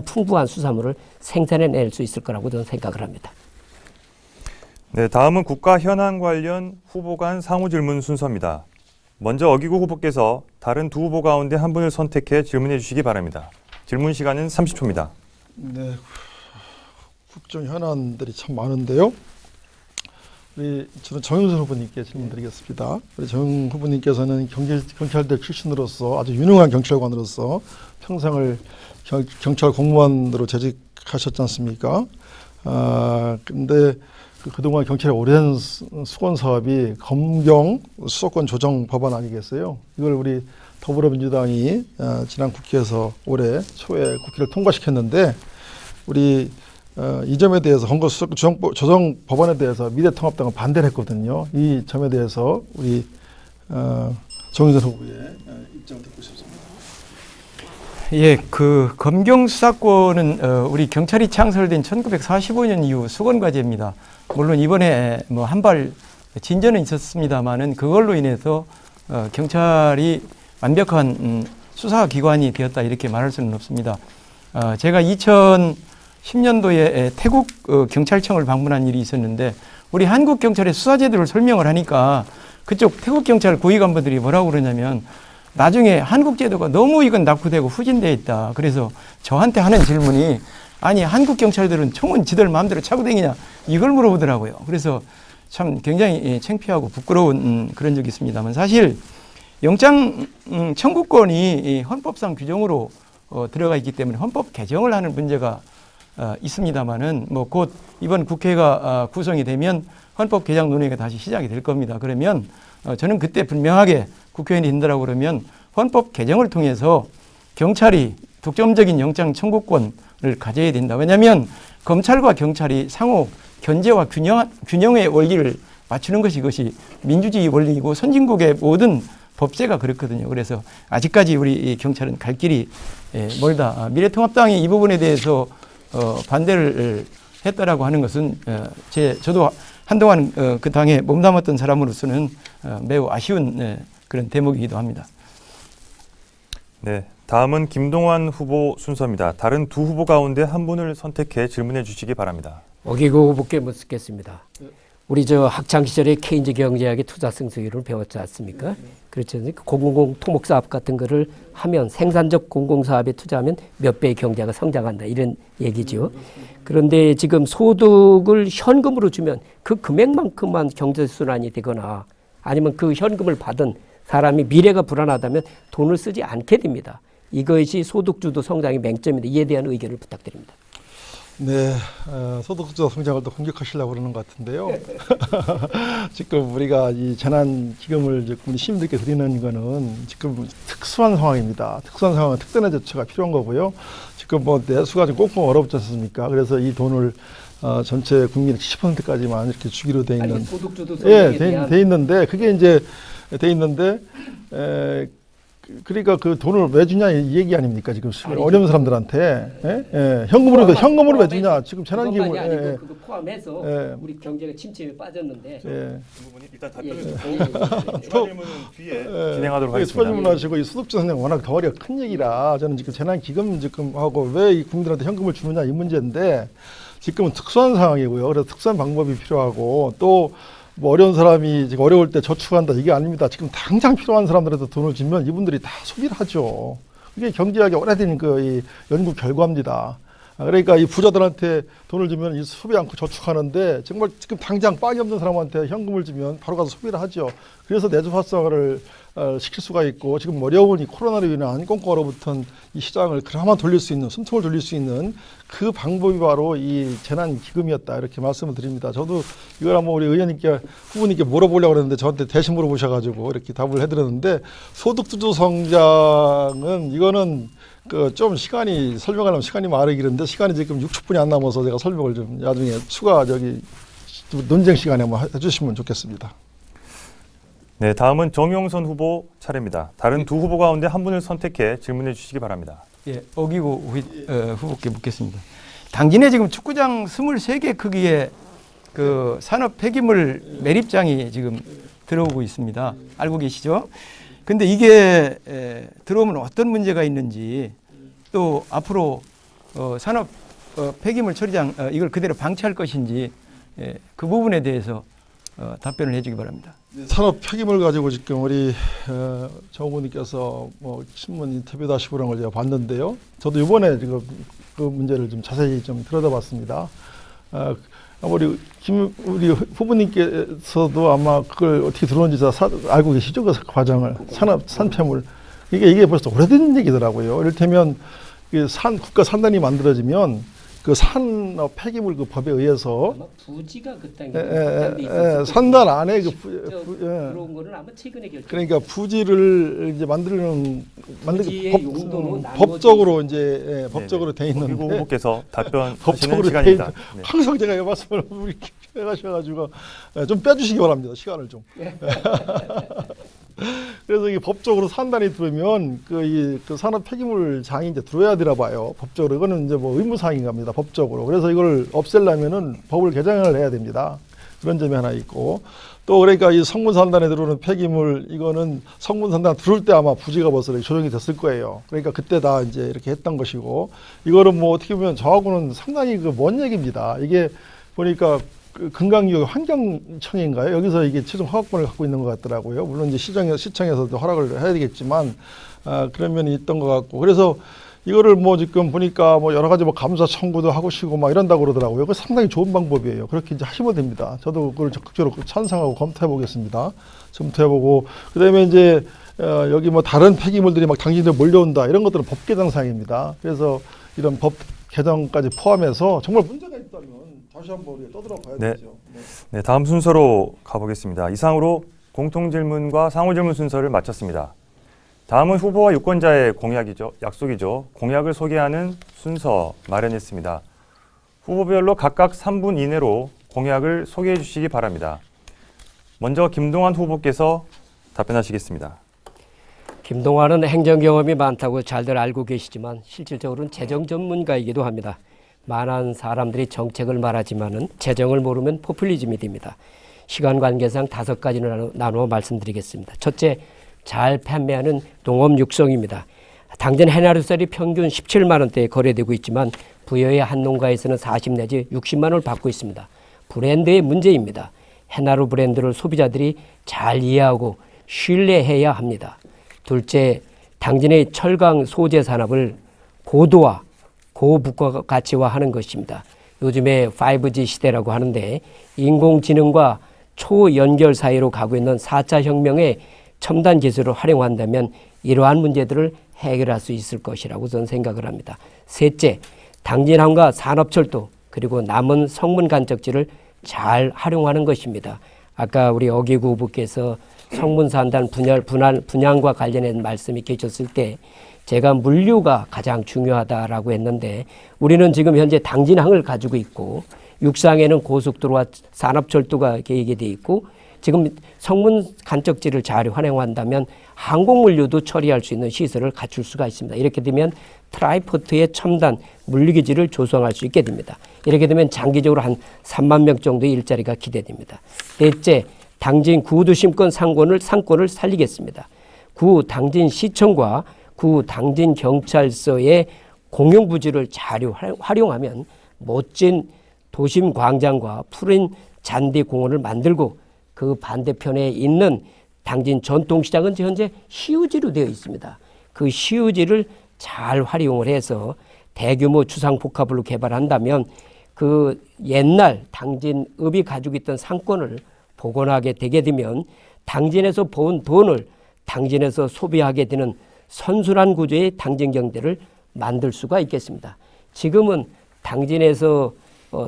풍부한 수산물을 생산해낼 수 있을 거라고 저는 생각을 합니다. 네, 다음은 국가 현안 관련 후보 간 상호 질문 순서입니다. 먼저 어기구 후보께서 다른 두 후보 가운데 한 분을 선택해 질문해 주시기 바랍니다. 질문 시간은 30초입니다. 네, 국정 현안들이 참 많은데요. 저는 정용선 후보님께 질문드리겠습니다. 우리 정 후보님께서는 경찰대 출신으로서 아주 유능한 경찰관으로서 평생을 경찰 공무원으로 재직하셨지 않습니까? 근데 그동안 경찰의 오랜 수건 사업이 검경 수도권 조정 법안 아니겠어요? 이걸 우리 더불어민주당이 지난 국회에서 올해 초에 국회를 통과시켰는데, 우리 이 점에 대해서 헌거 수도권 조정 법안에 대해서 미래통합당은 반대를 했거든요. 이 점에 대해서 우리 정의선 후보의 입장을 듣고 싶습니다. 예, 그 검경 수사권은 우리 경찰이 창설된 1945년 이후 수건 과제입니다. 물론 이번에 뭐 한 발 진전은 있었습니다만은 그걸로 인해서 경찰이 완벽한 수사기관이 되었다 이렇게 말할 수는 없습니다. 제가 2010년도에 태국 경찰청을 방문한 일이 있었는데, 우리 한국 경찰의 수사제도를 설명을 하니까 그쪽 태국 경찰 고위관분들이 뭐라고 그러냐면 나중에 한국 제도가 너무 이건 낙후되고 후진되어 있다. 그래서 저한테 하는 질문이, 아니 한국 경찰들은 총은 지들 마음대로 차고 다니냐 이걸 물어보더라고요. 그래서 참 굉장히 창피하고 부끄러운 그런 적이 있습니다만, 사실 영장 청구권이 헌법상 규정으로 들어가 있기 때문에 헌법 개정을 하는 문제가 있습니다만은 뭐 곧 이번 국회가 구성이 되면 헌법 개정 논의가 다시 시작이 될 겁니다. 그러면 저는 그때 분명하게 국회의원이 된다고 그러면 헌법 개정을 통해서 경찰이 독점적인 영장 청구권을 가져야 된다. 왜냐하면 검찰과 경찰이 상호 견제와 균형의 원리를 맞추는 것이 이것이 민주주의 원리이고 선진국의 모든 법제가 그렇거든요. 그래서 아직까지 우리 경찰은 갈 길이 멀다. 미래통합당이 이 부분에 대해서 반대를 했다라고 하는 것은 저도 한동안 그 당에 몸담았던 사람으로서는 매우 아쉬운 그런 대목이기도 합니다. 네, 다음은 김동완 후보 순서입니다. 다른 두 후보 가운데 한 분을 선택해 질문해 주시기 바랍니다. 어기구 후보께 묻겠습니다. 우리 저 학창 시절에 케인즈 경제학의 투자 승수율을 배웠지 않습니까? 그렇죠. 공공공 토목사업 같은 거를 하면 생산적 공공사업에 투자하면 몇 배의 경제가 성장한다 이런 얘기죠. 그런데 지금 소득을 현금으로 주면 그 금액만큼만 경제순환이 되거나 아니면 그 현금을 받은 사람이 미래가 불안하다면 돈을 쓰지 않게 됩니다. 이것이 소득주도 성장의 맹점인데 이에 대한 의견을 부탁드립니다. 네, 소득주도 성장을 또 공격하시려고 그러는 것 같은데요. 지금 우리가 이 재난기금을 지금 우리 시민들께 드리는 거는 지금 특수한 상황입니다. 특수한 상황은 특단의 조처가 필요한 거고요. 지금 뭐 내수가 좀 꽁꽁 얼어붙지 않습니까? 그래서 이 돈을 전체 국민의 70%까지만 이렇게 주기로 돼 있는, 소득주도 성장에 대한 돼 있는데 그게 이제 돼 있는데 그러니까 그 돈을 왜 주냐 이 얘기 아닙니까 지금 어려운 사람들한테 현금으로 왜 주냐 지금 재난기금을 아니고 그거 포함해서 우리 경제가 침체에 빠졌는데 그 부분이 일단 답변을 듣고 예. 추가 질문은 뒤에 진행하도록 하겠습니다. 수반 질문하시고 이 소득주도 성장 워낙 덩어리가 큰 얘기라 저는 지금 재난기금 지금 하고 왜 이 국민들한테 현금을 주느냐 이 문제인데 지금은 특수한 상황이고요. 그래서 특수한 방법이 필요하고 또 뭐 어려운 사람이 지금 어려울 때 저축한다 이게 아닙니다. 지금 당장 필요한 사람들한테 돈을 주면 이분들이 다 소비를 하죠. 이게 경제학의 오래된 이 연구 결과입니다. 그러니까 이 부자들한테 돈을 주면 이 소비 않고 저축하는데 정말 지금 당장 빡이 없는 사람한테 현금을 주면 바로 가서 소비를 하죠. 그래서 내수 활성화를 시킬 수가 있고 지금 어려운 이 코로나로 인한 꽁꽁 얼어붙은 이 시장을 그나마 돌릴 수 있는 숨통을 돌릴 수 있는 그 방법이 바로 이 재난기금이었다 이렇게 말씀을 드립니다. 저도 이걸 한번 우리 의원님께 후보님께 물어보려고 그랬는데 저한테 대신 물어보셔가지고 이렇게 답을 해드렸는데 소득주도 성장은 이거는 그 좀 시간이 설명하려면 시간이 많이 길는데 시간이 지금 60분이 안 남아서 제가 설명을 좀 나중에 추가 논쟁 시간에 한번 해주시면 좋겠습니다. 네, 다음은 정용선 후보 차례입니다. 다른 두 후보 가운데 한 분을 선택해 질문해 주시기 바랍니다. 예, 어기고 후보께 묻겠습니다. 당진에 지금 축구장 23개 크기의 그 산업 폐기물 매립장이 지금 들어오고 있습니다. 알고 계시죠? 근데 이게 들어오면 어떤 문제가 있는지 또 앞으로 산업 폐기물 처리장 이걸 그대로 방치할 것인지 그 부분에 대해서 답변을 해주기 바랍니다. 산업 폐기물 가지고 지금 우리 정 후보님께서 뭐 신문 인터뷰도 하시고 그런 걸 제가 봤는데요. 저도 이번에 지금 그 문제를 좀 자세히 좀 들여다봤습니다. 우리 후보님께서도 아마 그걸 어떻게 들어온지 알고 계시죠? 그 과정을 산업 산폐물 이게 벌써 오래된 얘기더라고요. 이를테면 국가 산단이 만들어지면 그 산업 폐기물 그 법에 의해서 아마 부지가 그 땅에 산단 안에 들어온 거는 아마 최근에 결정. 그러니까 부지를 이제 부지의 용도는 법적으로 이제 법적으로 돼 있는데 어기고 후보께서 답변하시는 법적으로 시간입니다. 네. 항상 제가 이 말씀을 우리 해가셔가지고 좀 빼주시기 바랍니다. 시간을 좀. 그래서 이게 법적으로 산단이 들어오면 그 산업 폐기물 장이 이제 들어야 되나 봐요. 법적으로 이거는 이제 뭐 의무사항인 겁니다. 법적으로. 그래서 이걸 없애려면은 법을 개정을 해야 됩니다. 그런 점이 하나 있고 또 그러니까 이 성분 산단에 들어오는 폐기물 이거는 성분 산단 들어올 때 아마 부지가 벌써 조정이 됐을 거예요. 그러니까 그때 다 이제 이렇게 했던 것이고 이거는 뭐 어떻게 보면 저하고는 상당히 먼 얘기입니다. 이게 보니까 금강구역 환경청인가요? 여기서 이게 최종 허가권을 갖고 있는 것 같더라고요. 물론 이제 시청에서도 허락을 해야 되겠지만 그런 면이 있던 것 같고 그래서 이거를 뭐 지금 보니까 뭐 여러 가지 뭐 감사 청구도 하고시고 막 이런다고 그러더라고요. 그 상당히 좋은 방법이에요. 그렇게 이제 하시면 됩니다. 저도 그걸 적극적으로 찬성하고 검토해 보겠습니다. 검토해보고 그다음에 이제 여기 뭐 다른 폐기물들이 막 당진에 몰려온다 이런 것들은 법 개정 사항입니다. 그래서 이런 법 개정까지 포함해서 정말 문제가 있다면 다시 한번 우리가 떠들어 봐야 되죠. 네, 다음 순서로 가보겠습니다. 이상으로 공통질문과 상호질문 순서를 마쳤습니다. 다음은 후보와 유권자의 약속이죠. 공약을 소개하는 순서 마련했습니다. 후보별로 각각 3분 이내로 공약을 소개해 주시기 바랍니다. 먼저 김동완 후보께서 답변하시겠습니다. 김동완은 행정 경험이 많다고 잘들 알고 계시지만 실질적으로는 재정 전문가이기도 합니다. 많은 사람들이 정책을 말하지만은 재정을 모르면 포퓰리즘이 됩니다. 시간 관계상 5가지를 나누어 말씀드리겠습니다. 첫째, 잘 판매하는 농업 육성입니다. 당진 해나루쌀이 평균 17만 원대에 거래되고 있지만 부여의 한 농가에서는 40 내지 60만 원을 받고 있습니다. 브랜드의 문제입니다. 해나루 브랜드를 소비자들이 잘 이해하고 신뢰해야 합니다. 둘째, 당진의 철강 소재 산업을 고도화, 고부가가치화하는 것입니다. 요즘에 5G 시대라고 하는데 인공지능과 초연결 사이로 가고 있는 4차 혁명의 첨단 기술을 활용한다면 이러한 문제들을 해결할 수 있을 것이라고 저는 생각을 합니다. 셋째, 당진항과 산업철도 그리고 남은 성문 간척지를 잘 활용하는 것입니다. 아까 우리 어기구 후보께서 성문산단 분양과 관련된 말씀이 계셨을 때 제가 물류가 가장 중요하다라고 했는데 우리는 지금 현재 당진항을 가지고 있고 육상에는 고속도로와 산업철도가 계획이 돼 있고 지금 성문 간척지를 잘 활용한다면 항공물류도 처리할 수 있는 시설을 갖출 수가 있습니다. 이렇게 되면 트라이포트의 첨단 물류기지를 조성할 수 있게 됩니다. 이렇게 되면 장기적으로 한 3만 명 정도의 일자리가 기대됩니다. 넷째, 당진 구도심권 상권을 살리겠습니다. 구 당진시청과 구 당진경찰서의 공용부지를 잘 활용하면 멋진 도심 광장과 푸른 잔디 공원을 만들고 그 반대편에 있는 당진 전통시장은 현재 시유지로 되어 있습니다. 그 시유지를 잘 활용을 해서 대규모 주상복합으로 개발한다면 그 옛날 당진읍이 가지고 있던 상권을 복원하게 되게 되면 당진에서 본 돈을 당진에서 소비하게 되는 선순환 구조의 당진 경제를 만들 수가 있겠습니다. 지금은 당진에서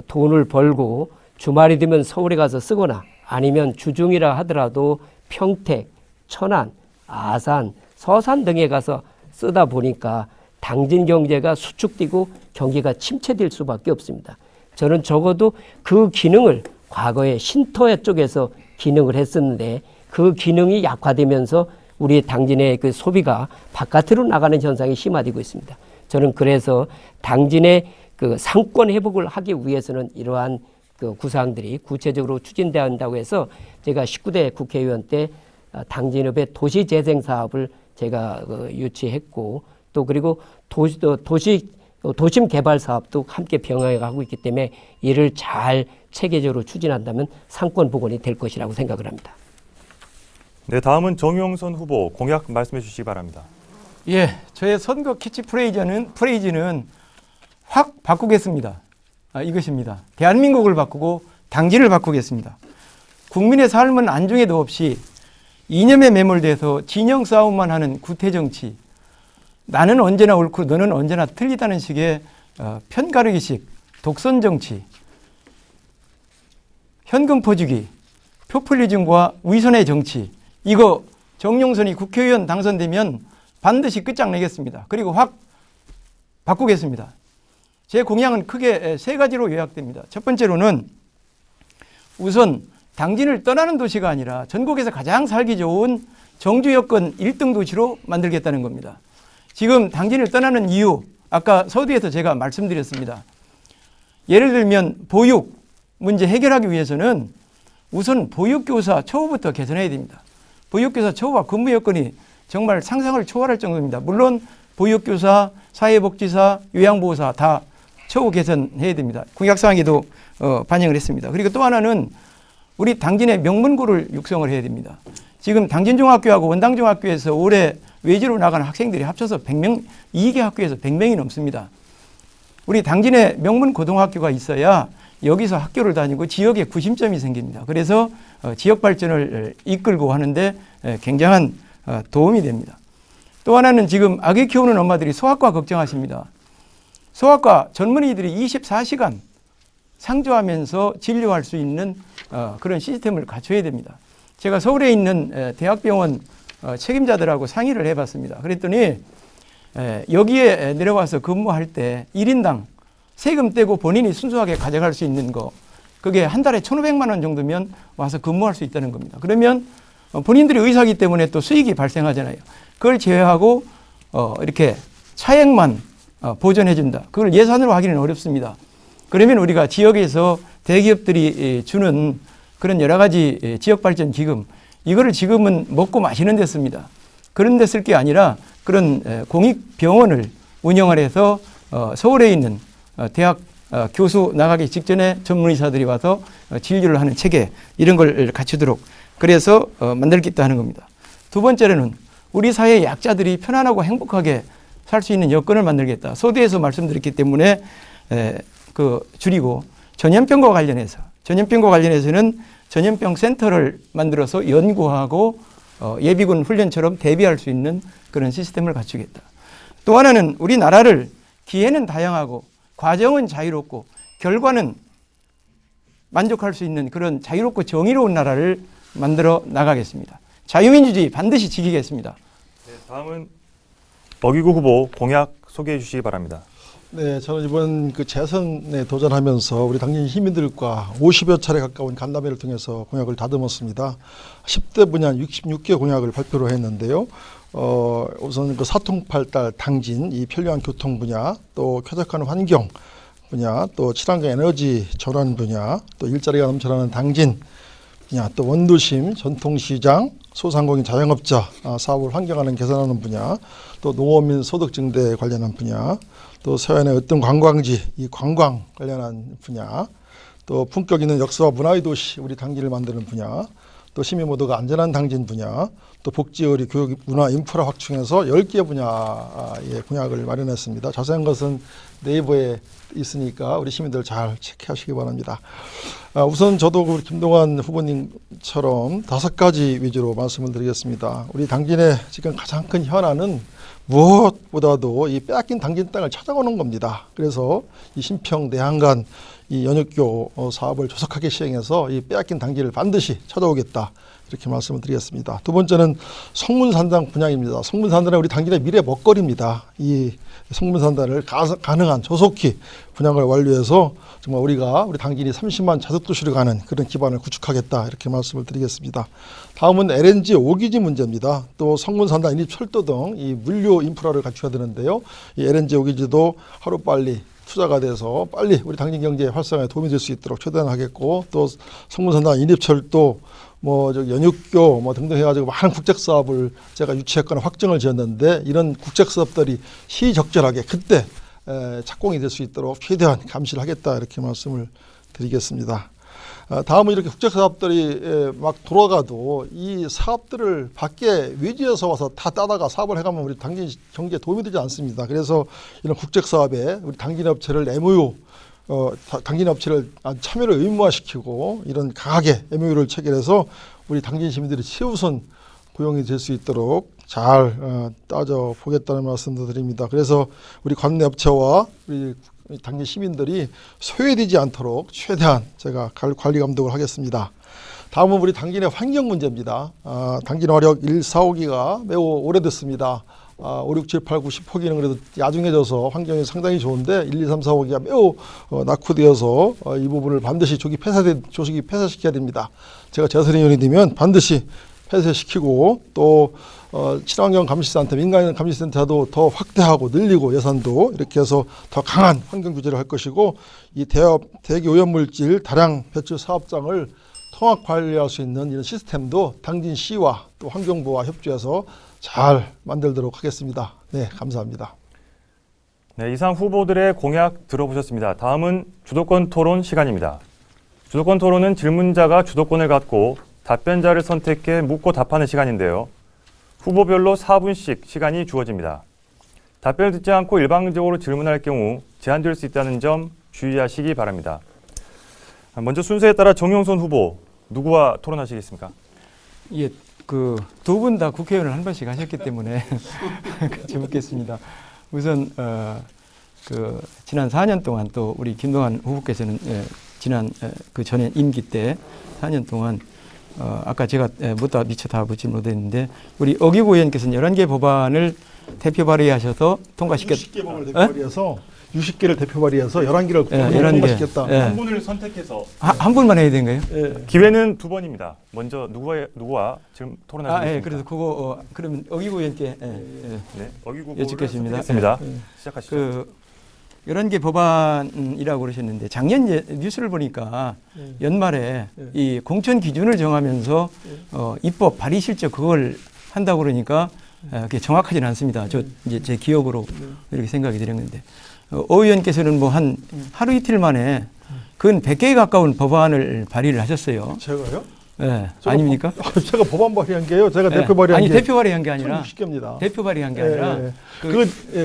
돈을 벌고 주말이 되면 서울에 가서 쓰거나 아니면 주중이라 하더라도 평택, 천안, 아산, 서산 등에 가서 쓰다 보니까 당진 경제가 수축되고 경기가 침체될 수밖에 없습니다. 저는 적어도 그 기능을 과거에 신터야 쪽에서 기능을 했었는데 그 기능이 약화되면서 우리 당진의 그 소비가 바깥으로 나가는 현상이 심화되고 있습니다. 저는 그래서 당진의 그 상권 회복을 하기 위해서는 이러한 그 구상들이 구체적으로 추진돼야 한다고 해서 제가 19대 국회의원 때 당진읍의 도시재생 사업을 제가 유치했고 또 그리고 도심 개발 사업도 함께 병행하고 있기 때문에 이를 잘 체계적으로 추진한다면 상권 복원이 될 것이라고 생각을 합니다. 네, 다음은 정용선 후보 공약 말씀해 주시기 바랍니다. 예, 저의 선거 키치프레이즈는 확 바꾸겠습니다. 이것입니다. 대한민국을 바꾸고 당진을 바꾸겠습니다. 국민의 삶은 안중에도 없이 이념에 매몰돼서 진영 싸움만 하는 구태정치, 나는 언제나 옳고 너는 언제나 틀리다는 식의 편가르기식 독선정치, 현금 퍼주기, 포퓰리즘과 위선의 정치, 이거 정용선이 국회의원 당선되면 반드시 끝장내겠습니다. 그리고 확 바꾸겠습니다. 제 공약은 크게 세 가지로 요약됩니다. 첫 번째로는 우선 당진을 떠나는 도시가 아니라 전국에서 가장 살기 좋은 정주 여건 1등 도시로 만들겠다는 겁니다. 지금 당진을 떠나는 이유, 아까 서두에서 제가 말씀드렸습니다. 예를 들면 보육 문제 해결하기 위해서는 우선 보육교사 처우부터 개선해야 됩니다. 보육교사 처우와 근무 여건이 정말 상상을 초월할 정도입니다. 물론 보육교사, 사회복지사, 요양보호사 다 처우 개선해야 됩니다. 공약사항에도 반영을 했습니다. 그리고 또 하나는 우리 당진의 명문고를 육성을 해야 됩니다. 지금 당진중학교하고 원당중학교에서 올해 외지로 나가는 학생들이 합쳐서 100명, 2개 학교에서 100명이 넘습니다. 우리 당진에 명문고등학교가 있어야 여기서 학교를 다니고 지역에 구심점이 생깁니다. 그래서 지역 발전을 이끌고 하는데 굉장한 도움이 됩니다. 또 하나는 지금 아기 키우는 엄마들이 소아과 걱정하십니다. 소아과 전문의들이 24시간 상주하면서 진료할 수 있는 그런 시스템을 갖춰야 됩니다. 제가 서울에 있는 대학병원 책임자들하고 상의를 해봤습니다. 그랬더니 여기에 내려와서 근무할 때 1인당 세금 떼고 본인이 순수하게 가져갈 수 있는 거, 그게 한 달에 1,500만 원 정도면 와서 근무할 수 있다는 겁니다. 그러면 본인들이 의사이기 때문에 또 수익이 발생하잖아요. 그걸 제외하고 이렇게 차액만 보전해준다. 그걸 예산으로 하기는 어렵습니다. 그러면 우리가 지역에서 대기업들이 주는 그런 여러 가지 지역발전 기금, 이거를 지금은 먹고 마시는 데 씁니다. 그런 데 쓸 게 아니라 그런 공익병원을 운영을 해서 서울에 있는 대학 교수 나가기 직전에 전문의사들이 와서 진료를 하는 체계 이런 걸 갖추도록 그래서 만들겠다 하는 겁니다. 두 번째로는 우리 사회의 약자들이 편안하고 행복하게 살 수 있는 여건을 만들겠다. 소대에서 말씀드렸기 때문에 줄이고 전염병과 관련해서는 전염병 센터를 만들어서 연구하고 예비군 훈련처럼 대비할 수 있는 그런 시스템을 갖추겠다. 또 하나는 우리나라를 기회는 다양하고 과정은 자유롭고 결과는 만족할 수 있는 그런 자유롭고 정의로운 나라를 만들어 나가겠습니다. 자유민주주의 반드시 지키겠습니다. 네, 다음은 어기구 후보 공약 소개해 주시기 바랍니다. 네, 저는 이번 그 재선에 도전하면서 우리 당진 시민들과 50여 차례 가까운 간담회를 통해서 공약을 다듬었습니다. 10대 분야 66개 공약을 발표를 했는데요. 우선 그 사통팔달 당진, 이 편리한 교통 분야, 또 쾌적한 환경 분야, 또 친환경 에너지 전환 분야, 또 일자리가 넘쳐나는 당진 분야, 또 원도심, 전통시장, 소상공인 자영업자 사업을 환경화하는 개선하는 분야, 또 농어민 소득 증대에 관련한 분야, 또 서해안의 어떤 관광지, 이 관광 관련한 분야, 또 품격 있는 역사와 문화의 도시 우리 당진을 만드는 분야, 또 시민 모두가 안전한 당진 분야, 또 복지, 의료, 교육, 문화, 인프라 확충해서 10개 분야의 공약을 마련했습니다. 자세한 것은 네이버에 있으니까 우리 시민들 잘 체크하시기 바랍니다. 우선 저도 우리 김동완 후보님처럼 5가지 위주로 말씀을 드리겠습니다. 우리 당진의 지금 가장 큰 현안은 무엇보다도 이 빼앗긴 당진 땅을 찾아오는 겁니다. 그래서 이 신평 내한간 이 연육교 사업을 조속하게 시행해서 이 빼앗긴 당진을 반드시 찾아오겠다. 이렇게 말씀을 드리겠습니다. 두 번째는 성문산당 분양입니다. 성문산당은 우리 당진의 미래 먹거리입니다. 이 성문산당을 가능한 조속히 분양을 완료해서 정말 우리 당진이 30만 자석도시를 가는 그런 기반을 구축하겠다. 이렇게 말씀을 드리겠습니다. 다음은 LNG 오기지 문제입니다. 또 성문산당 인립철도 등 이 물류 인프라를 갖춰야 되는데요. 이 LNG 오기지도 하루빨리 투자가 돼서 빨리 우리 당진 경제 활성화에 도움이 될 수 있도록 최대한 하겠고, 또 성문산당 인립철도 연육교 등등 해가지고 많은 국책 사업을 제가 유치했거나 확정을 지었는데, 이런 국책 사업들이 시적절하게 그때 착공이 될 수 있도록 최대한 감시를 하겠다. 이렇게 말씀을 드리겠습니다. 다음은 이렇게 국책 사업들이 막 돌아가도 이 사업들을 밖에 외지에서 와서 다 따다가 사업을 해가면 우리 당진 경제에 도움이 되지 않습니다. 그래서 이런 국책 사업에 우리 당진 업체를 MOU 당진 업체를 참여를 의무화시키고 이런 강하게 MOU를 체결해서 우리 당진 시민들이 최우선 고용이 될 수 있도록 잘 따져보겠다는 말씀도 드립니다. 그래서 우리 관내 업체와 우리 당진 시민들이 소외되지 않도록 최대한 제가 관리 감독을 하겠습니다. 다음은 우리 당진의 환경 문제입니다. 당진 화력 1, 4, 5기가 매우 오래됐습니다. 5, 6, 7, 8, 9, 10호기는 그래도 야중해져서 환경이 상당히 좋은데 1, 2, 3, 4, 5기가 매우 낙후되어서 이 부분을 반드시 조기 폐쇄시켜야 됩니다. 제가 재선의원이 되면 반드시 폐쇄시키고, 또 친환경 감시센터, 민간 감시센터도 더 확대하고 늘리고 예산도 이렇게 해서 더 강한 환경 규제를 할 것이고, 이 대기 오염물질 다량 배출 사업장을 통합 관리할 수 있는 이런 시스템도 당진시와 또 환경부와 협조해서 잘 만들도록 하겠습니다. 네, 감사합니다. 네, 이상 후보들의 공약 들어보셨습니다. 다음은 주도권 토론 시간입니다. 주도권 토론은 질문자가 주도권을 갖고 답변자를 선택해 묻고 답하는 시간인데요. 후보별로 4분씩 시간이 주어집니다. 답변을 듣지 않고 일방적으로 질문할 경우 제한될 수 있다는 점 주의하시기 바랍니다. 먼저 순서에 따라 정용선 후보, 누구와 토론하시겠습니까? 예, 두 분 다 국회의원을 한 번씩 하셨기 때문에 같이 묻겠습니다. 우선 지난 4년 동안 또 우리 김동완 후보께서는 지난 전에 임기 때 4년 동안 아까 제가 미처 다 묻지 못했는데, 우리 어기구 의원께서는 11개 법안을 대표 발의하셔서 통과시켰다. 60개 법을 대표 발의해서 60개를 대표 발의해서 11개를 통과시켰다. 한 분을 선택해서 한 분만 해야 되는 거예요? 기회는 2번입니다. 먼저 누구와 지금 토론하시겠습니까? 그래서 그러면 어기구 의원께 네, 어기구 여쭙겠습니다. 시작하시죠. 11개 법안이라고 그러셨는데, 작년 뉴스를 보니까 연말에 이 공천 기준을 정하면서 입법 발의 실적 그걸 한다고 그러니까 그게 정확하지는 않습니다. 이제 제 기억으로 이렇게 생각이 들었는데, 의원께서는 뭐 한 하루 이틀 만에 근 100개에 가까운 법안을 발의를 하셨어요. 제가요? 예, 아닙니까? 제가 법안 발의한 게요. 제가 예. 대표 발의한 아니 게 대표 발의한 게 아니라 10개입니다. 대표 발의한 게 아니라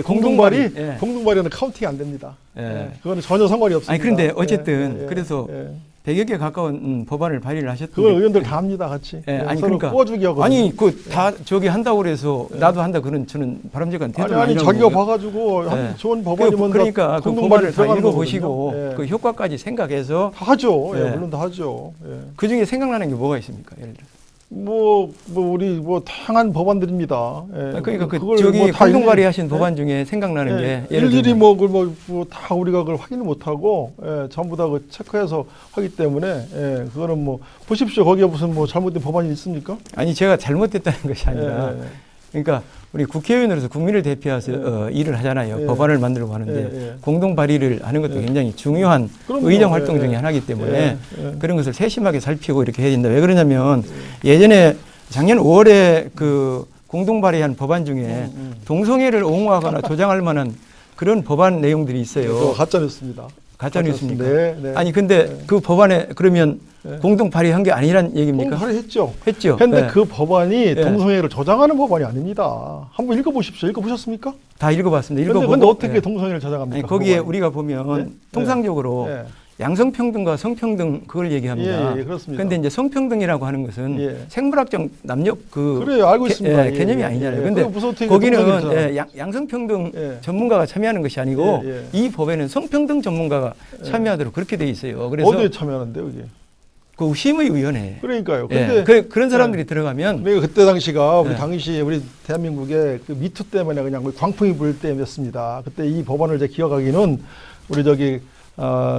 공동 발의, 예. 공동 발의는 카운팅이 안 됩니다. 예. 그거는 전혀 상관이 없습니다. 아니 그런데 어쨌든 예, 예, 그래서 예. 100여 개 가까운 법안을 발의를 하셨던데 그걸 의원들 다 합니다, 같이. 예, 아니 서로 그러니까 꼬아주기 하거든요. 아니 그 다 저기 한다고 그래서 나도 한다 그런 저는 바람직한 태도는 아니 아니라는 자기가 거예요. 봐가지고 예. 좋은 법안이면 그러니까 그 공동 법안을 다 발의 읽어보시고 들어가는 거거든요. 그 효과까지 생각해서 다 하죠. 예, 예. 물론 다 하죠. 예. 그 중에 생각나는 게 뭐가 있습니까? 예를 들어. 우리 다양한 법안들입니다. 예. 그러니까 그걸 저기 뭐 다 공동 일일이- 발의하신 법안 중에 생각나는 예. 게 예를 일일이 들면 다 우리가 그걸 확인을 못하고 전부 다 그 체크해서 하기 때문에 그거는 뭐 보십시오. 거기에 무슨 뭐 잘못된 법안이 있습니까? 아니 제가 잘못됐다는 것이 아니라 예. 그러니까 우리 국회의원으로서 국민을 대표해서 일을 하잖아요. 예. 법안을 만들고 하는데 예. 공동 발의를 하는 것도 예. 굉장히 중요한 그럼요. 의정 활동 예. 중에 하나이기 때문에 예. 그런 것을 세심하게 살피고 이렇게 해야 된다. 왜 그러냐면 예전에 작년 5월에 그 공동 발의한 법안 중에 동성애를 옹호하거나 조장할 만한 그런 법안 내용들이 그거 있어요. 가짜뉴스입니다. 가짜 뉴스입니까? 네. 아니 근데 그 법안에 그러면 네. 공동 발의한 게 아니란 얘기입니까? 발의했죠. 했죠. 근데 네. 그 법안이 동성애를 조장하는 법안이 아닙니다. 한번 읽어보십시오. 읽어보셨습니까? 다 읽어봤습니다. 근데 읽어보고 어떻게 예. 동성애를 조장합니까? 아니, 거기에 법안이? 우리가 보면 네? 통상적으로 예. 양성평등과 성평등 그걸 얘기합니다. 예, 그렇습니다. 그런데 이제 성평등이라고 하는 것은 예. 생물학적 남녀 그래요, 알고 있습니다. 예, 개념이 예, 아니잖아요. 예. 근데 그거 무슨 어떻게 거기는 동성애를 양성평등 예. 전문가가 참여하는 것이 아니고 예, 예. 이 법에는 성평등 전문가가 참여하도록 그렇게 돼 있어요. 그래서 어디에 참여하는데요, 이게? 그 심의위원회. 그러니까요. 예. 근데 그런 사람들이 들어가면 우리가 그때 당시가 예. 우리 대한민국의 그 미투 때문에 그냥 광풍이 불 때였습니다. 그때 이 법안을 제가 기억하기는 우리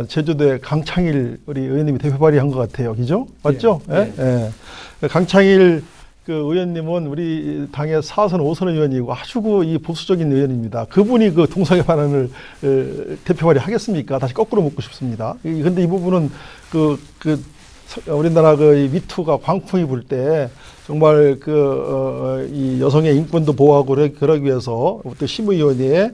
제주도의 강창일 우리 의원님이 대표 발의한 것 같아요. 그죠? 맞죠? 예. 예. 강창일 그 의원님은 우리 당의 4선, 5선 의원이고 아주 이 보수적인 의원입니다. 그분이 그 동성애 반환을 대표 발의하겠습니까? 다시 거꾸로 묻고 싶습니다. 근데 이 부분은 우리나라 이 미투가 광풍이 불 때 정말 이 여성의 인권도 보호하고 그러기 위해서 또 심의위원회에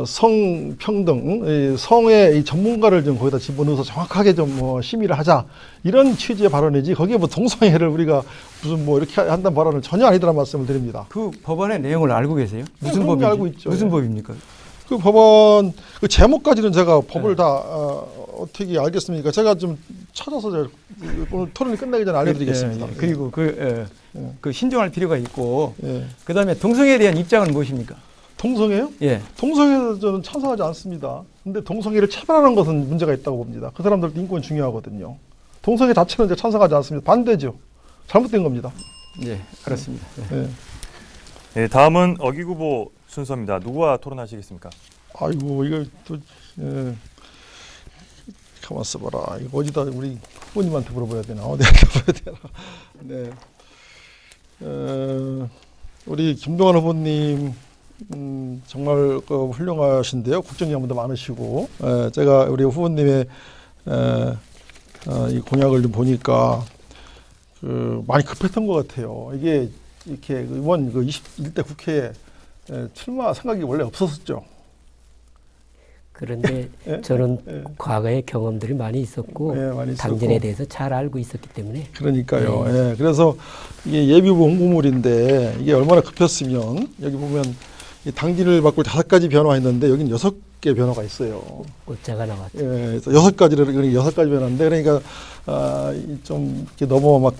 성평등, 성의 이 전문가를 좀 거기다 집어넣어서 정확하게 좀 심의를 하자. 이런 취지의 발언이지, 거기에 동성애를 우리가 무슨 이렇게 한다는 발언은 전혀 아니더란 말씀을 드립니다. 그 법안의 내용을 알고 계세요? 무슨 그럼요, 법인지? 알고 있죠. 무슨 예. 법입니까? 그 법안, 그 제목까지는 제가 법을 다 어떻게 알겠습니까? 제가 좀 찾아서 제가 오늘 토론이 끝나기 전에 알려드리겠습니다. 예, 예. 그리고 그 신중할 필요가 있고 예. 그다음에 동성애에 대한 입장은 무엇입니까? 동성애요? 예. 동성애에 저는 찬성하지 않습니다. 근데 동성애를 차별하는 것은 문제가 있다고 봅니다. 그 사람들도 인권이 중요하거든요. 동성애 자체는 이제 찬성하지 않습니다. 반대죠. 잘못된 겁니다. 예, 알았습니다. 예. 예. 네, 다음은 어기구보 순서입니다. 누구와 토론하시겠습니까? 아이고 이거 또 가만 있어봐라. 이거 어디다 우리 후보님한테 물어봐야 되나? 내가 물어봐야 되나? 네. 우리 김동완 후보님 정말 훌륭하신데요. 국정 경험도 많으시고 제가 우리 후보님의 이 공약을 좀 보니까 많이 급했던 것 같아요. 이게 이렇게 이번 21대 국회에 출마 생각이 원래 없었었죠. 그런데 예? 저는 예. 과거의 경험들이 많이 있었고 예, 많이 있었고. 당진에 대해서 잘 알고 있었기 때문에 그러니까요. 예. 그래서 이게 예비후보 홍보물인데 이게 얼마나 급했으면 여기 보면 이 당진을 바꿀 5가지 변화했는데 여기는 6개 변화가 있어요. 꽃자가 나왔죠. 예, 그래서 6가지 변화인데 그러니까 좀 이렇게 너무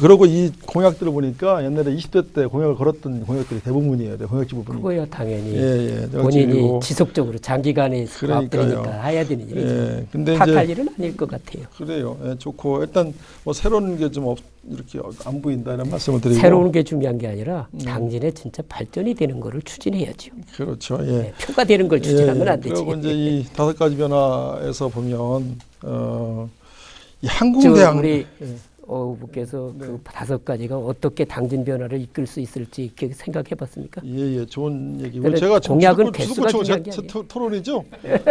그러고 이 공약들을 보니까 옛날에 20대 때 공약을 걸었던 공약들이 대부분이에요. 공약지 부분이. 그거야 당연히 예. 본인이 그리고 지속적으로 장기간에 그러니까요. 앞들이니까 해야 되는 일이죠. 예. 근데 탓할 일은 아닐 것 같아요. 그래요. 예, 좋고 일단 새로운 게 좀 이렇게 안 보인다 이런 말씀을 드리고. 새로운 게 중요한 게 아니라 당진에 진짜 발전이 되는 거를 추진해야죠. 그렇죠. 예. 네, 표가 되는 걸 추진하면 안 되지. 그리고 이제 이 5가지 변화에서 보면 이 저 항공대항 우리 예. 후보께서 네. 그 5가지가 어떻게 당진 변화를 이끌 수 있을지 이렇게 생각해봤습니까? 예, 좋은 얘기고 그래, 제가 지금 공약은 주도권 개수가 중요한 게 아니에요. 토론이죠.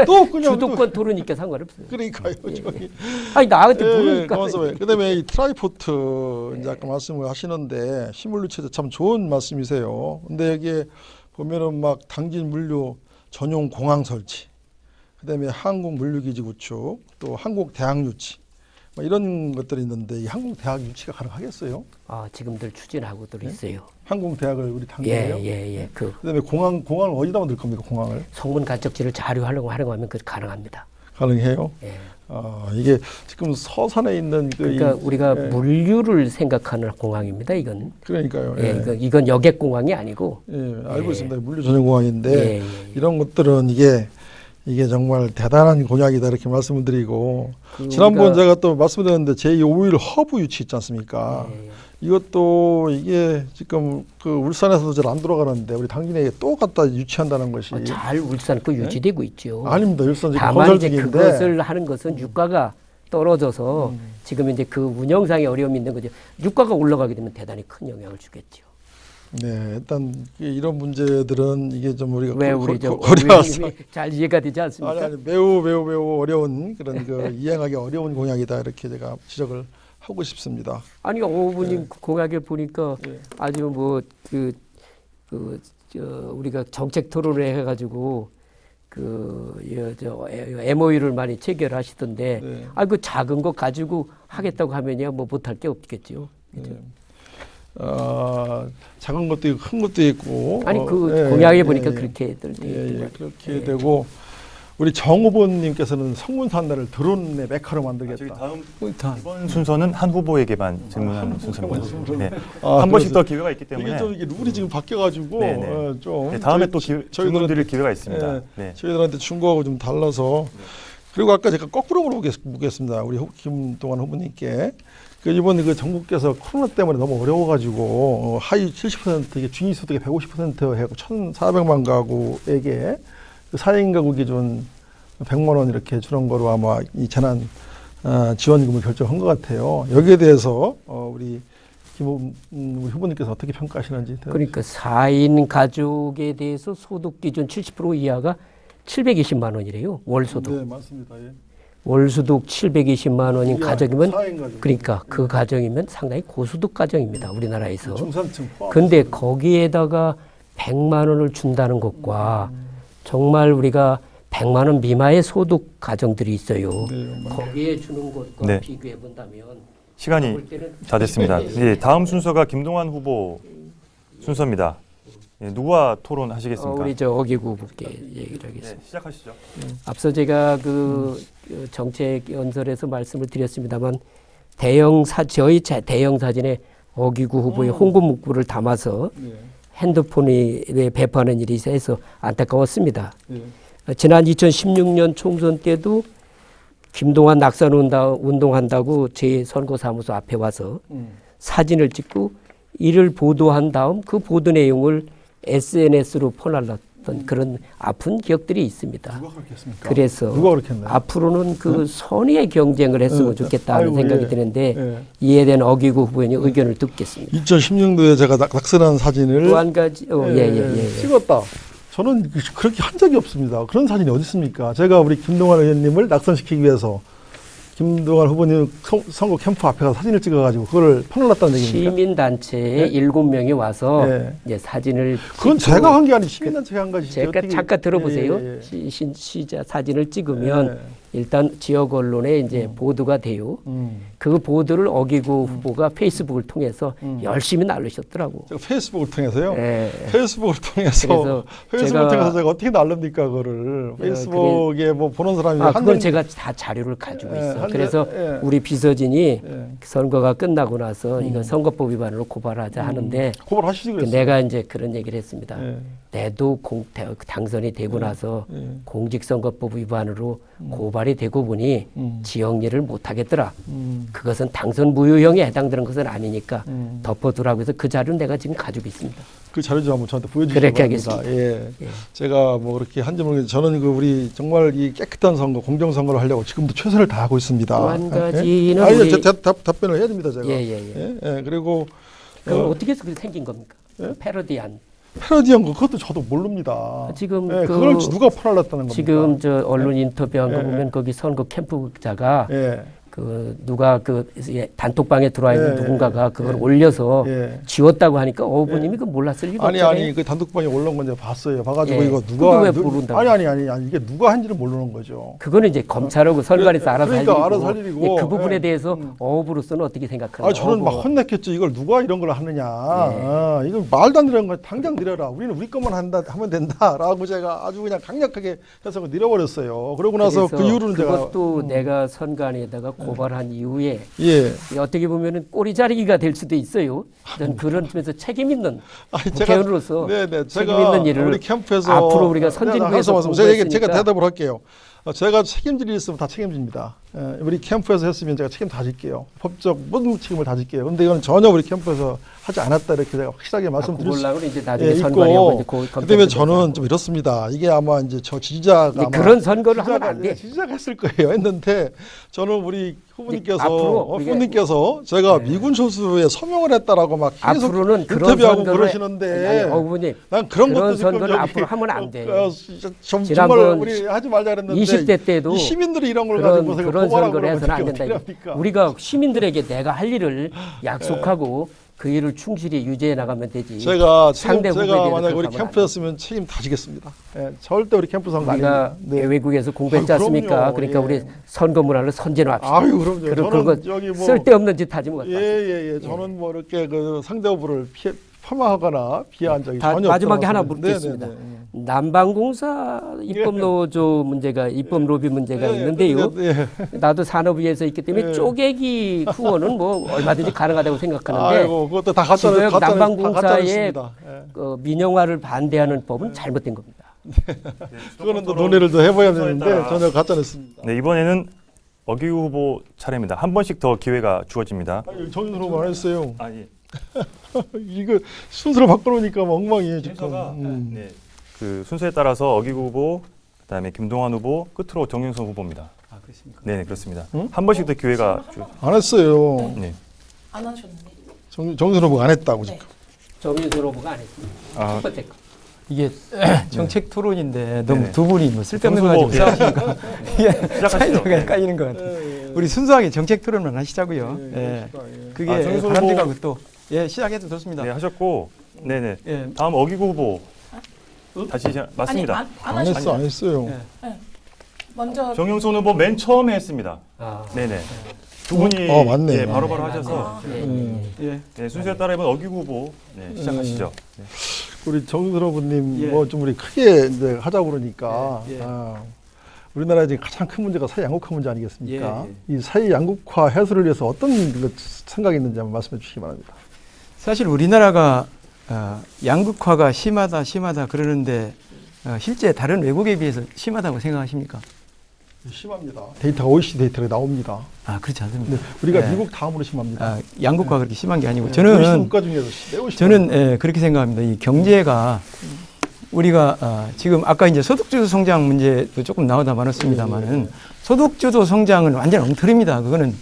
또 그냥 주도권 토론이니까 상관없어요. 그러니까요. 저기. 아니 나한테 예, 물으니까. 가만있어. 그다음에 이 트라이포트 이제 아까 말씀을 하시는데 시물류 체제 참 좋은 말씀이세요. 근데 여기에 보면은 막 당진 물류 전용 공항 설치, 그다음에 한국 물류기지 구축, 또 한국 대학 유치 뭐 이런 것들이 있는데 이 한국 대학 유치가 가능하겠어요? 지금들 추진하고들 있어요. 한국 대학을 우리 당겨요? 예. 그다음에 공항을 어디다 만들 겁니까? 공항을 성분 간척지를 자료 활용하면 그 가능합니다. 가능해요? 예. 이게 지금 서산에 있는 그러니까 우리가 예. 물류를 생각하는 공항입니다. 이건. 그러니까요. 예. 이건 여객 공항이 아니고. 예, 알고 예. 있습니다. 물류 전용 공항인데 예. 이런 것들은 이게 정말 대단한 공약이다 이렇게 말씀을 드리고 지난번 제가 또 말씀드렸는데 제5일 허브 유치 있지 않습니까? 예. 이것도 이게 지금 그 울산에서도 잘 안 돌아가는데 우리 당진에 또 갖다 유치한다는 것이 잘 울산 거 유지되고 있죠. 아닙니다. 울산 지금 다만 건설 이제 중인데 그것을 하는 것은 유가가 떨어져서 지금 이제 그 운영상에 어려움이 있는 거죠. 유가가 올라가게 되면 대단히 큰 영향을 주겠죠. 네, 일단 이런 문제들은 이게 좀 우리가 왜 우리 저 고려해서 잘 이해가 되지 않습니까? 아니 매우 어려운 그런 그 이행하기 어려운 공약이다 이렇게 제가 지적을 하고 싶습니다. 아니 오부님 공약을 보니까 예. 아주 뭐 우리가 정책 토론을 해가지고 MOU를 많이 체결하시던데 네. 그 작은 거 가지고 하겠다고 하면야 뭐 못할 게 없겠죠. 네. 작은 것도 있고 큰 것도 있고 아니 예, 공약에 예, 보니까 예. 그렇게들 돼 있더라고요. 그렇게 되고 우리 정 후보님께서는 성문산내를 드론의 메카로 만들겠다. 다음 다 이번 순서는 한 후보에게만 질문하는 순서입니다. 네. 아, 한 번씩 그래서 더 기회가 있기 이게 때문에 좀 이게 룰이 지금 바뀌어가지고 네네. 좀 네, 다음에 또 저희들한테 질문 드릴 기회가 있습니다. 네. 저희들한테 준 거하고 좀 달라서 그리고 아까 제가 거꾸로 물어보겠습니다. 우리 김동완 후보님께 이번 그 정부께서 코로나 때문에 너무 어려워가지고 하위 70% 이게 중위소득의 150% 해고 1,400만 가구에게 그 4인 가구 기준 100만 원 이렇게 주는 거로 아마 이 재난 지원금을 결정한 것 같아요. 여기에 대해서 우리 우리 후보님께서 어떻게 평가하시는지. 그러니까 4인 가족에 대해서 소득 기준 70% 이하가 720만 원이래요. 월 소득. 네, 맞습니다. 예. 월 소득 720만 원인 가정이면 4인 가족. 그러니까 그 가정이면 상당히 고소득 가정입니다. 우리나라에서. 중산층 포함. 근데 거기에다가 100만 원을 준다는 것과 정말 우리가 100만 원 미만의 소득 가정들이 있어요. 네, 거기에 주는 것과 네. 비교해 본다면 시간이 볼 때는 다 됐습니다. 예, 다음 순서가 김동완 후보 순서입니다. 예, 누가 토론하시겠습니까? 우리 저 어기구 후보께 얘기를 하겠습니다. 네, 시작하시죠. 앞서 제가 그 정책 연설에서 말씀을 드렸습니다만 저희 대형 사진에 어기구 후보의 홍보 문구를 담아서 네. 핸드폰에 배포하는 일이 있어서 안타까웠습니다. 네. 지난 2016년 총선 때도 김동완 낙선 운동한다고 제 선거사무소 앞에 와서 사진을 찍고 이를 보도한 다음 그 보도 내용을 SNS로 퍼날랐던 그런 아픈 기억들이 있습니다. 누가 그렇게 했습니까? 그래서 누가 그렇게 했나요? 앞으로는 그 선의의 경쟁을 했으면 네. 좋겠다는 아이고, 생각이 예. 드는데 예. 이에 대한 어기구 후보의 의견을 듣겠습니다. 2016년도에 제가 낙선한 사진을 또 한 가지 찍었다. 저는 그렇게 한 적이 없습니다. 그런 사진이 어디 있습니까? 제가 우리 김동완 의원님을 낙선시키기 위해서 김동완 후보님 선거 캠프 앞에 가서 사진을 찍어가지고 그거를 퍼날랐다는 얘기입니까? 시민단체에 7명이 와서 예. 이제 사진을 그건 찍고 제가 한 게 아니고 시민단체가 한 것이지. 제가 어떻게- 잠깐 들어보세요. 예, 예, 예. 시자 사진을 찍으면 예. 일단 지역 언론에 이제 보도가 돼요. 그 보도를 어기구 후보가 페이스북을 통해서 열심히 날리셨더라고. 제가 페이스북을 통해서요. 예. 페이스북을 통해서 그래서 페이스북을 제가- 통해서 제가 어떻게 날릅니까 그거를 페이스북에 뭐 보는 사람이 그건 명- 제가 다 자료를 가지고 예, 있어. 한 그래서 예. 우리 비서진이 예. 선거가 끝나고 나서 이건 선거법 위반으로 고발하자 하는데 고발하시지 그랬어요. 내가 이제 그런 얘기를 했습니다. 예. 내도 당선이 되고 나서 예. 공직선거법 위반으로 고발이 되고 보니 지역 일을 못 하겠더라. 그것은 당선 무효형에 해당되는 것은 아니니까 덮어두라고 해서 그 자료는 내가 지금 가지고 있습니다. 그 자료 좀 한번 저한테 보여주시기 그렇게 바랍니다. 하겠습니다. 예. 예. 제가 뭐 그렇게 한지 모르겠는데 저는 그 우리 정말 이 깨끗한 선거, 공정 선거를 하려고 지금도 최선을 다하고 있습니다. 또 한 예? 가지는 아니, 우리- 답변을 해야 됩니다, 제가. 예. 예, 그리고 그럼 어떻게 해서 그렇게 생긴 겁니까? 패러디한. 패러디한 거 그것도 저도 모릅니다. 지금 예, 그- 그걸 누가 팔았다는 겁니까? 지금 저 언론 인터뷰한 거 예, 보면 거기 선거 캠프 기자가 예. 누가 단톡방에 들어와 있는 예, 누군가가 그걸 예. 올려서 예. 지웠다고 하니까 어부님이 그 몰랐을 리가 아니 없잖아요. 아니 그 단톡방에 올라온 건 제가 봤어요. 봐가지고 예. 이거 그거 왜 모른다고? 아니 이게 누가 한지를 모르는 거죠. 그거는 이제 검찰하고 선관위에서 알아서 할 그러니까 일이고, 알아서 할 일이고. 그 부분에 예. 대해서 어부로서는 어떻게 생각하나요? 아 저는 막 어부. 혼냈겠죠. 이걸 누가 이런 걸 하느냐. 이거 말도 안 되는 거 당장 내려라. 우리는 우리 것만 하면 된다라고 제가 아주 그냥 강력하게 해서 내려버렸어요. 그러고 나서 그 그래서 이후로는 제가 그것도 내가 선관위에다가 고발한 이후에 예. 어떻게 보면은 꼬리 자르기가 될 수도 있어요. 전 그런 점에서 책임 있는 아니, 국회의원으로서 네네 책임 있는 일을 우리 캠프에서 앞으로 우리가 선진부에서 제가 대답을 할게요. 제가 책임질 일 있으면 다 책임집니다. 우리 캠프에서 했으면 제가 책임 다 질게요. 법적 모든 책임을 다 질게요. 근데 이건 전혀 우리 캠프에서 하지 않았다 이렇게 제가 확실하게 말씀드릴 수 그걸로 이제 나중에 선관위하고 이제 그다음에 저는 좀 이렇습니다. 이게 아마 이제 저 지지자가 그런 선거를 하면 안 돼. 지지자가 했을 거예요. 했는데 저는 우리 앞으로 후보님께서 제가 미군 소수에 서명을 했다라고 막 계속 앞으로는 그런 인터뷰하고 선거를 그러시는데 어부님 난 그런 것도 지금 선거를 저기 앞으로 하면 안 돼. 정말 지난번 우리 하지 말자 그랬는데 20대 때도 이 시민들이 이런 걸 가지고 그런 선거를 해서는 안 된다. 합니까? 우리가 시민들에게 내가 할 일을 약속하고 그 일을 충실히 유지해 나가면 되지. 제가 상대 후보에 제가 대해서 만약 우리 그렇게 하면 캠프였으면 책임 다 지겠습니다. 절대 우리 캠프 선거 우리가 아닙니다. 네. 외국에서 공부했지 아유, 않습니까? 그럼요. 그러니까 예. 우리 선거 문화를 선진화합시다. 아유 그럼요. 그거 저는 여기 뭐 쓸데없는 짓 하지 못. 예예예. 저는 뭐 이렇게 그 상대 후보를 폄하하거나 비하한 적이 전혀 마지막에 없다고 하나 말씀드립니다. 묻겠습니다. 네네네. 난방공사 입법노조 문제가 입법 로비 문제가 예, 있는데요. 예. 나도 산업위에서 있기 때문에 예. 쪼개기 후원은 뭐 얼마든지 가능하다고 생각하는데 아이고 그것도 다 가짜 지금 가짜 난방공사의 뉴스입니다. 예. 민영화를 반대하는 법은 잘못된 겁니다. 그거는 또 논의를 더 해봐야 되는데 전혀 가짜 뉴스입니다. 네, 이번에는 어기구 후보 차례입니다. 한 번씩 더 기회가 주어집니다. 아니, 정윤선 후보 안 했어요. 아, 예. 이거 순서를 바꿔놓으니까 뭐 엉망이에요 지금. 순서가 네, 그 순서에 따라서 어기구 후보, 그다음에 김동완 후보, 끝으로 정윤선 후보입니다. 아, 그렇습니까? 네, 그렇습니다. 응? 한 번씩 더 기회가 안 했어요. 네. 안 하셨는데. 정윤선 후보가 안 했다고 네. 지금. 정윤선 후보가 안 했습니다. 아, 첫 번째 거. 이게 정책 토론인데 너무 네네. 두 분이 뭐 쓸데없는 거 정수 가지고 후보, 싸우시니까 이게 시작하시죠. 사이즈가 네. 헷갈리는 것 같아요. 예, 예. 우리 순수하게 정책 토론만 하시자고요. 예, 예. 그럽시다, 예. 그게 아, 정수 후보- 바람직하고 또 시작해도 좋습니다. 네, 하셨고, 네네. 예. 다음 어기구 후보 다시 맞습니다. 아니, 안 안 하셨어요. 했어 안 했어요. 예. 먼저 정윤선 후보 맨 처음에 했습니다. 아, 네네. 두 분이 맞네. 예, 바로바로 하셔서 예. 네, 순서에 따라 이번 어기구 후보 네, 시작하시죠. 네. 우리 정윤선 후보님 예. 뭐 좀 우리 크게 이제 하자고 그러니까 예, 예. 우리나라의 지금 가장 큰 문제가 사회 양극화 문제 아니겠습니까? 예, 이 사회 양극화 해소를 위해서 어떤 생각이 있는지 한번 말씀해 주시기 바랍니다. 사실 우리나라가 양극화가 심하다 그러는데 실제 다른 외국에 비해서 심하다고 생각하십니까? 심합니다. 데이터가 OECD 데이터가 나옵니다. 아, 그렇지 않습니다. 네, 우리가 예. 미국 다음으로 심합니다. 양극화가 그렇게 심한 게 아니고 OECD 저는 국가 중에서 매우 심합니다. 저는 그렇게 생각합니다. 이 경제가 우리가 지금 아까 이제 소득주도 성장 문제도 조금 나오다 말았습니다만은 소득주도 성장은 완전 엉터리입니다. 그거는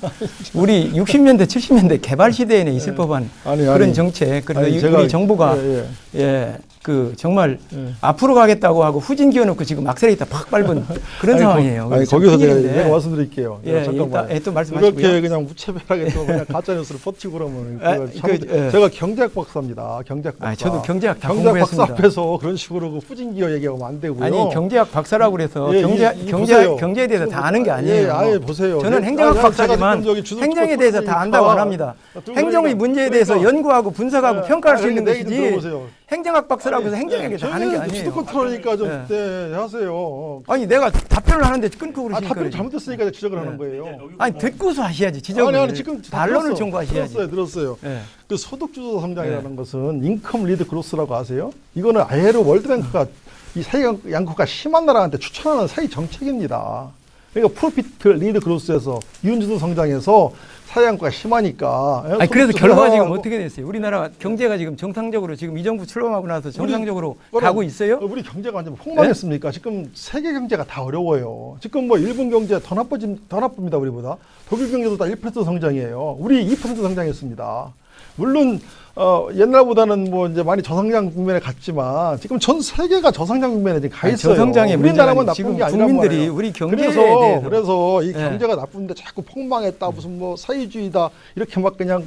우리 60년대, 70년대 개발 시대에는 있을 법한 아니, 그런 정책. 그리고 아니, 우리 정부가 예, 예. 그 정말 예. 앞으로 가겠다고 하고 후진 기어놓고 지금 악셀레이터 팍 밟은 그런 상황이에요. 아니 그래서 거기서 큰일인데. 제가 말씀드릴게요. 예, 잠깐만. 일단 또 말씀하시고요. 이렇게 그냥 무차별하게 또 그냥 가짜 뉴스를 버티고 그러면 예. 제가 경제학 박사입니다. 경제학 박사. 저도 경제학 다 경제학 박사 공부했습니다. 앞에서 그런 식으로 그 후진기어 얘기하면 안 되고요. 아니 경제학 박사라고 그래서 예, 보세요. 경제에 대해서 다 아는 게 아니에요. 예, 아예 보세요. 저는 예, 행정학 아니, 박사지만 제가 지금 저기 행정에 대해서 다 안다고 안 합니다. 들고 행정의 보니까- 문제에 대해서 그러니까. 연구하고 분석하고 예, 평가할 수 아니, 있는 내 얘기 좀 것이지 들어보세요. 행정학 박사라고 해서 행정에게 다 아는 게 아니에요. 수도 컨트롤이니까 좀 예. 네, 하세요. 아니 내가 답변을 하는데 끊고 그러시니까 답변 그러지. 잘못됐으니까 제가 지적을 하는 거예요. 아니 듣고서 하셔야지 지적을. 아니 지금 다 반론을 들었어. 청구하셔야지. 들었어요. 예. 그 소득주도 성장이라는 것은 인컴 리드 그로스라고 아세요? 이거는 아예로 월드뱅크가 이 사회 양극화가 심한 나라한테 추천하는 사회 정책입니다. 그러니까 프로피트 리드 그로스에서 이윤주도 성장에서 사회 양극화가 심하니까. 아니 그래서 소득주도 결과가 지금 하고- 어떻게 됐어요? 우리나라 경제가 지금 정상적으로 지금 이 정부 출범하고 나서 정상적으로 우리- 가고 있어요? 우리 경제가 완전 폭망했습니까? 지금 세계 경제가 다 어려워요. 지금 뭐 일본 경제 더 나쁩니다 우리보다. 독일 경제도 다 1% 성장이에요. 우리 2% 성장했습니다. 물론 옛날보다는 뭐 이제 많이 저성장 국면에 갔지만 지금 전 세계가 저성장 국면에 지금 가 아니, 있어요. 저성장의 우리나라만 문제가 나쁜 지금 게 아니란 국민들이 말이에요. 우리 경제에 대해서 그래서 이 예. 경제가 나쁜데 자꾸 폭망했다 무슨 뭐 사회주의다 이렇게 막 그냥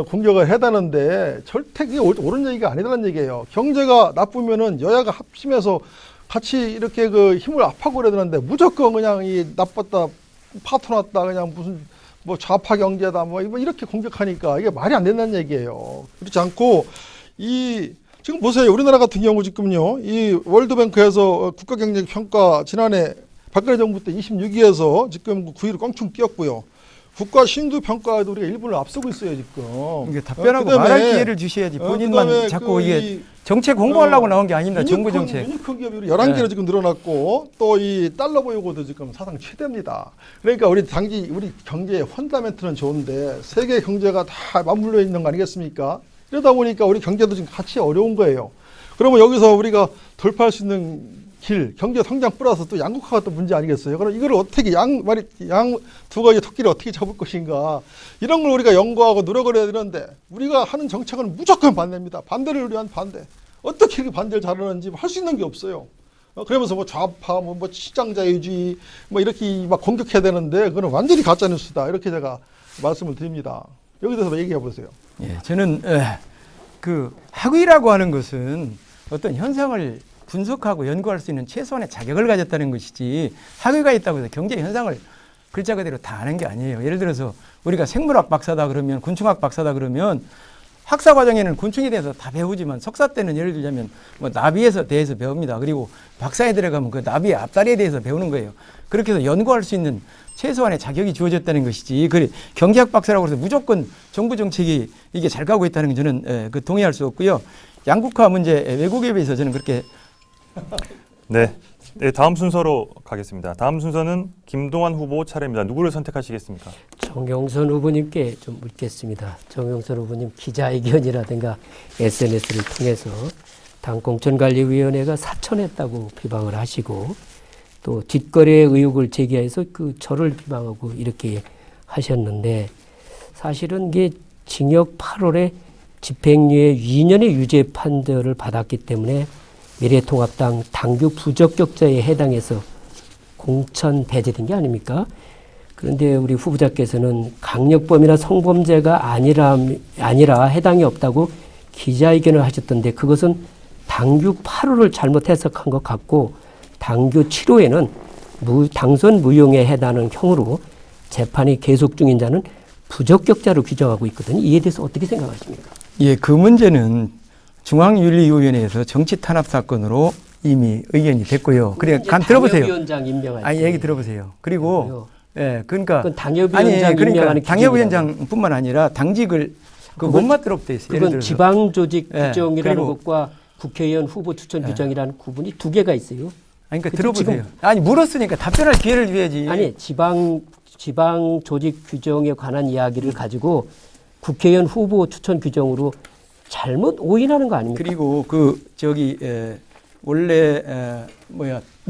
공격을 해다는데 절대 그게 옳은 얘기가 아니라는 얘기예요. 경제가 나쁘면은 여야가 합심해서 같이 이렇게 그 힘을 압하고 그래야 되는데 무조건 그냥 이 나빴다 파토났다 그냥 무슨 뭐 좌파 경제다 뭐 이렇게 공격하니까 이게 말이 안 된다는 얘기예요. 그렇지 않고 지금 보세요. 우리나라 같은 경우 지금요. 이 월드뱅크에서 국가경제평가 지난해 박근혜 정부 때 26위에서 지금 9위로 껑충 뛰었고요. 국가 신규 평가에도 우리가 일본을 앞서고 있어요 지금. 이게 답변하고 그다음에 말할 기회를 주셔야지 본인만 그다음에 자꾸 이게 정책 공부하려고 나온 게 아닙니다. 정부 정책. 유니콘 기업이 우리 11개로 지금 늘어났고 또 이 달러 보유고도 지금 사상 최대입니다. 그러니까 우리 경제의 펀다멘트는 좋은데 세계 경제가 다 맞물려 있는 거 아니겠습니까? 이러다 보니까 우리 경제도 지금 같이 어려운 거예요. 그러면 여기서 우리가 돌파할 수 있는 길, 경제 성장 플러스 또 양극화가 또 문제 아니겠어요? 그럼 이걸 어떻게 양 두 가지 토끼를 어떻게 잡을 것인가? 이런 걸 우리가 연구하고 노력을 해야 되는데 우리가 하는 정책은 무조건 반대입니다. 반대를 위한 반대. 어떻게 이렇게 반대를 잘하는지 할 수 있는 게 없어요. 그러면서 뭐 좌파, 뭐 시장자유주의, 뭐 이렇게 막 공격해야 되는데 그건 완전히 가짜뉴스다. 이렇게 제가 말씀을 드립니다. 여기 대해서 얘기해 보세요. 예, 저는 그 학위라고 하는 것은 어떤 현상을 분석하고 연구할 수 있는 최소한의 자격을 가졌다는 것이지 학위가 있다고 해서 경제 현상을 글자 그대로 다 아는 게 아니에요. 예를 들어서 우리가 생물학 박사다 그러면 곤충학 박사다 그러면 학사 과정에는 곤충에 대해서 다 배우지만 석사 때는 예를 들자면 뭐 나비에 대해서 배웁니다. 그리고 박사에 들어가면 그 나비의 앞다리에 대해서 배우는 거예요. 그렇게 해서 연구할 수 있는 최소한의 자격이 주어졌다는 것이지. 그래 경제학 박사라고 해서 무조건 정부 정책이 이게 잘 가고 있다는 건 저는 동의할 수 없고요. 양극화 문제 외국에 비해서 저는 그렇게 네. 네, 다음 순서로 가겠습니다. 다음 순서는 김동완 후보 차례입니다. 누구를 선택하시겠습니까? 정영선 후보님께 좀 묻겠습니다. 정영선 후보님 기자회견이라든가 SNS를 통해서 당공천관리위원회가 사천했다고 비방을 하시고 또 뒷거래 의혹을 제기해서 저를 비방하고 이렇게 하셨는데 사실은 이게 징역 8월에 집행유예 2년의 유죄 판결을 받았기 때문에 미래통합당 당규 부적격자에 해당해서 공천 배제된 게 아닙니까? 그런데 우리 후보자께서는 강력범이나 성범죄가 아니라 해당이 없다고 기자회견을 하셨던데 그것은 당규 8호를 잘못 해석한 것 같고 당규 7호에는 당선 무용에 해당하는 형으로 재판이 계속 중인 자는 부적격자로 규정하고 있거든요. 이에 대해서 어떻게 생각하십니까? 예, 그 문제는 중앙윤리위원회에서 정치 탄압 사건으로 이미 의견이 됐고요. 그러니까 감 들어보세요. 당협위원장 임명할 아니 때. 얘기 들어보세요. 그리고 그래요. 그러니까 그건 당협위원장 그러니까 임명하는 당협위원장뿐만 아니라 당직을 못 맡도록 돼 있어요. 예를 그건 들어서. 지방조직 예, 규정이라는 그리고- 것과 국회의원 후보 추천 규정이라는 구분이 두 개가 있어요. 아니 그러니까 그치, 들어보세요. 아니 물었으니까 답변할 기회를 줘야지. 아니 지방 조직 규정에 관한 이야기를 가지고 국회의원 후보 추천 규정으로 잘못 오인하는 거 아닙니까? 그리고 원래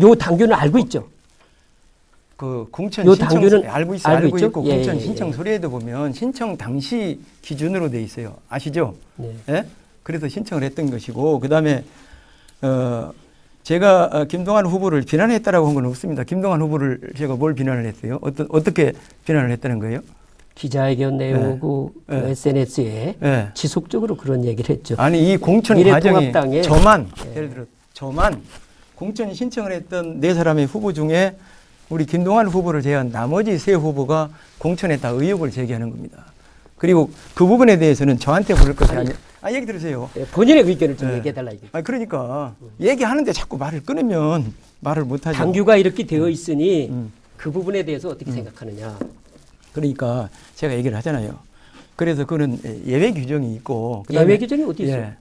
요 당규는 알고 있죠. 그 공천 요 신청 당규는 알고 있어요. 알고 알고 있죠? 있고 예, 공천 예, 신청 예. 서류에도 보면 신청 당시 기준으로 돼 있어요. 아시죠? 네. 예? 그래서 신청을 했던 것이고 그다음에 제가 김동완 후보를 비난했다라고 한 건 없습니다. 김동완 후보를 제가 뭘 비난을 했어요? 어떻게 비난을 했다는 거예요? 기자회견 내용하고 네. 그 SNS에 예. 지속적으로 그런 얘기를 했죠. 아니 이 공천 과정이 미래통합당에 예를 들어 저만 공천 신청을 했던 네 사람의 후보 중에 우리 김동완 후보를 제외한 나머지 세 후보가 공천에 다 의혹을 제기하는 겁니다. 그리고 그 부분에 대해서는 저한테 물을 것이 아니라 얘기 들으세요. 본인의 의견을 좀 네. 얘기해달라 이게. 그러니까 얘기하는데 자꾸 말을 끊으면 말을 못하죠. 당규가 이렇게 되어 있으니 음. 그 부분에 대해서 어떻게 생각하느냐. 그러니까 제가 얘기를 하잖아요. 그래서 그는 예외 규정이 있고 그다음에 예외 규정이 어디 있어요? 예.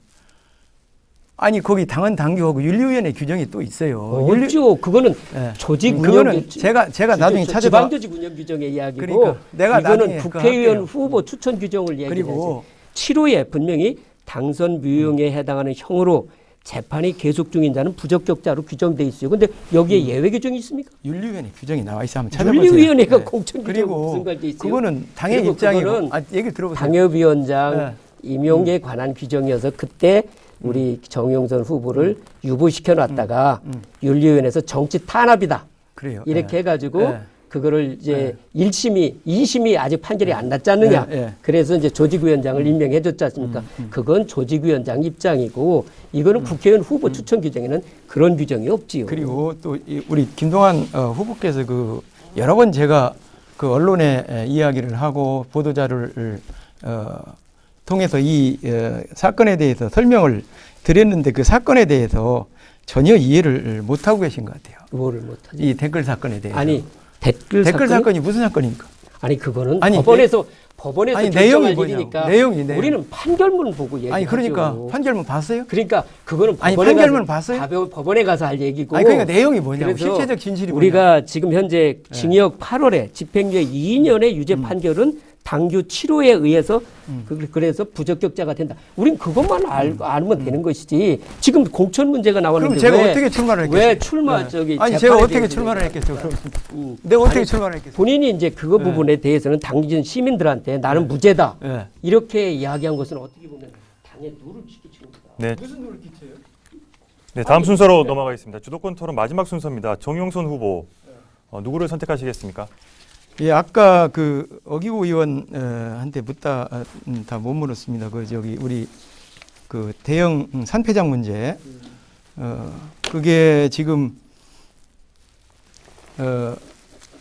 아니 거기 당헌 당규하고 윤리위원회 규정이 또 있어요. 없죠. 그거는 예. 조직 운영 그거는 제가 나중에 찾아봐. 지방조직 운영 규정의 이야기고 그러니까 내가 이거는 나중에 그거 국회의원 할게요. 후보 추천 규정을 얘기해야지. 그리고 7호에 분명히 당선 무용에 해당하는 형으로 재판이 계속 중인 자는 부적격자로 규정돼 있어요. 근데 여기에 예외 규정이 있습니까? 윤리위원회 규정이 나와 있어 한번 찾아보세요. 윤리위원회가 네. 공천 규정 그리고 무슨 관계 있어요? 그거는 당의 그리고 입장이고 그거는 얘기 들어보세요. 당협위원장 네. 임용에 관한 규정이어서 그때 우리 정용선 후보를 유보시켜 놨다가 윤리위원회에서 정치 탄압이다. 그래요. 이렇게 예. 해가지고 예. 그거를 이제 1심이, 2심이 아직 판결이 안 났지 않느냐. 예, 예. 그래서 이제 조직위원장을 임명해 줬지 않습니까? 그건 조직위원장 입장이고 이거는 국회의원 후보 추천 규정에는 그런 규정이 없지요. 그리고 또 우리 김동완 후보께서 그 여러 번 제가 그 언론에 이야기를 하고 보도자료를 통해서 이 사건에 대해서 설명을 드렸는데 그 사건에 대해서 전혀 이해를 못하고 계신 것 같아요. 뭐를 못하지? 이 댓글 사건에 대해서. 아니 댓글 사건이 무슨 사건입니까? 아니 그거는 아니, 법원에서 아니, 결정할 내용이 일이니까 내용이. 우리는 판결문 보고 얘기하죠. 아니 그러니까 판결문 봤어요? 그러니까 그거는 아니, 법원에 판결문 가서, 봤어요? 법원에 가서 할 얘기고. 아니 그러니까 내용이 뭐냐고 그래서 실체적 진실이 우리가 지금 현재 징역 8월에 집행유예 2년의 유죄 판결은 당규 7호에 의해서 그래서 부적격자가 된다. 우린 그것만 알면 되는 것이지. 지금 공천 문제가 나왔는데 그럼 제가 어떻게 출마를 했겠어요? 왜 출마 저기 아니 재판에 제가 어떻게 대해서 출마를 했겠어요? 그럼 내가 어떻게 출마를 했겠어요? 본인이 이제 그거 부분에 대해서는 당진 시민들한테 나는 무죄다. 예. 이렇게 이야기한 것은 어떻게 보면 당에 누를 끼치는 거다. 네. 네, 다음 순서로 넘어가겠습니다. 주도권 토론 마지막 순서입니다. 정용선 후보 누구를 선택하시겠습니까? 예, 아까 그 어기구 의원한테 묻다 다 못 물었습니다. 그 저기 우리 그 대형 산폐장 문제, 그게 지금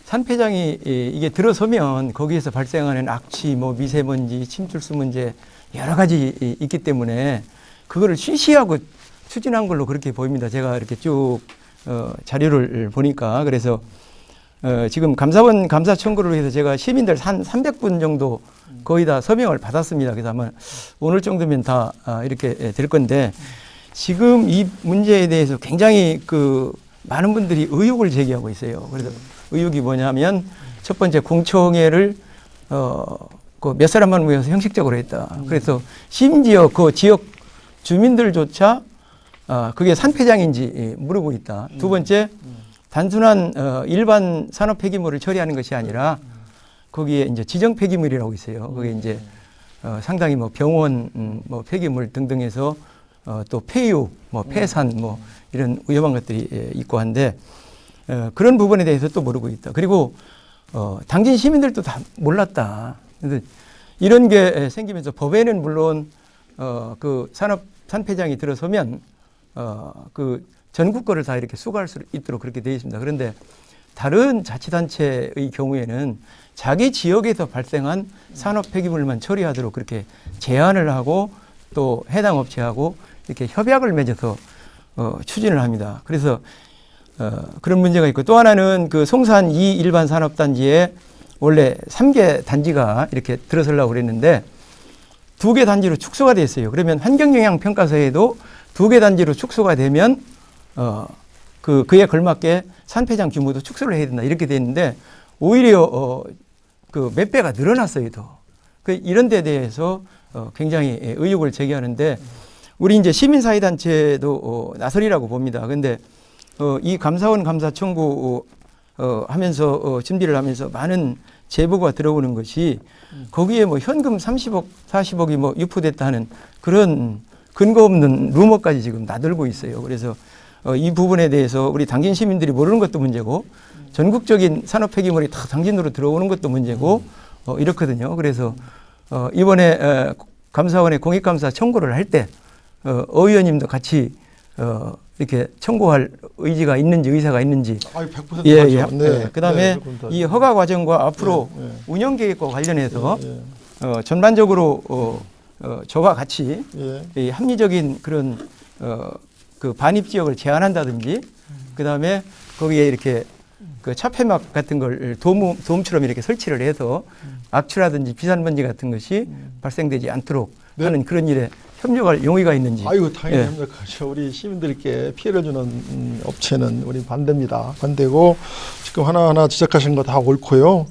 산폐장이 이게 들어서면 거기에서 발생하는 악취, 뭐 미세먼지, 침출수 문제 여러 가지 있기 때문에 그거를 쉬쉬하고 추진한 걸로 그렇게 보입니다. 제가 이렇게 쭉 자료를 보니까 그래서. 지금 감사원 감사 청구를 해서 제가 시민들 한 300분 정도 거의 다 서명을 받았습니다. 그래서 아마 오늘 정도면 다 이렇게 될 건데 지금 이 문제에 대해서 굉장히 그 많은 분들이 의혹을 제기하고 있어요. 그래서 의혹이 뭐냐면 첫 번째 공청회를 그 몇 사람만 모여서 형식적으로 했다. 그래서 심지어 그 지역 주민들조차 그게 산폐장인지 물어보고 있다. 두 번째 단순한 일반 산업 폐기물을 처리하는 것이 아니라 거기에 이제 지정 폐기물이라고 있어요. 거기에 이제 상당히 뭐 병원 뭐 폐기물 등등해서 또 폐유, 뭐 폐산 뭐 이런 위험한 것들이 있고 한데 그런 부분에 대해서 또 모르고 있다. 그리고 당진 시민들도 다 몰랐다. 그래서 이런 게 생기면서 법에는 물론 그 산폐장이 들어서면 그 전국 거를 다 이렇게 수거할 수 있도록 그렇게 되어 있습니다. 그런데 다른 자치단체의 경우에는 자기 지역에서 발생한 산업 폐기물만 처리하도록 그렇게 제안을 하고 또 해당 업체하고 이렇게 협약을 맺어서 추진을 합니다. 그래서 그런 문제가 있고 또 하나는 그 송산 2 일반 산업단지에 원래 3개 단지가 이렇게 들어서려고 그랬는데 2개 단지로 축소가 됐어요. 그러면 환경영향평가서에도 2개 단지로 축소가 되면 그에 걸맞게 산폐장 규모도 축소를 해야 된다 이렇게 돼 있는데 오히려 그 몇 배가 늘어났어요 더. 이런 데 대해서 굉장히 의혹을 제기하는데 우리 이제 시민사회단체도 나설이라고 봅니다. 근데 이 감사원 감사 청구 하면서 준비를 하면서 많은 제보가 들어오는 것이 거기에 뭐 현금 30억, 40억이 뭐 유포됐다는 그런 근거 없는 루머까지 지금 나들고 있어요. 그래서 이 부분에 대해서 우리 당진 시민들이 모르는 것도 문제고 전국적인 산업 폐기물이 다 당진으로 들어오는 것도 문제고 이렇거든요. 그래서 이번에 감사원에 공익감사 청구를 할 때 의원님도 같이 이렇게 청구할 의지가 있는지 의사가 있는지 100% 예, 맞죠. 예. 네. 그다음에 네, 그건 다 이 허가 과정과 앞으로 네, 네. 운영 계획과 관련해서 예, 전반적으로 저와 같이 예. 이 합리적인 그런 그 반입 지역을 제한한다든지 그다음에 거기에 이렇게 그 차폐막 같은 걸 도움처럼 이렇게 설치를 해서 악취라든지 비산먼지 같은 것이 발생되지 않도록 네. 하는 그런 일에 협력할 용의가 있는지. 아이고 당연히 예. 협력하죠. 우리 시민들께 피해를 주는 업체는 우리 반대입니다. 반대고 지금 하나하나 지적하신 거 다 옳고요.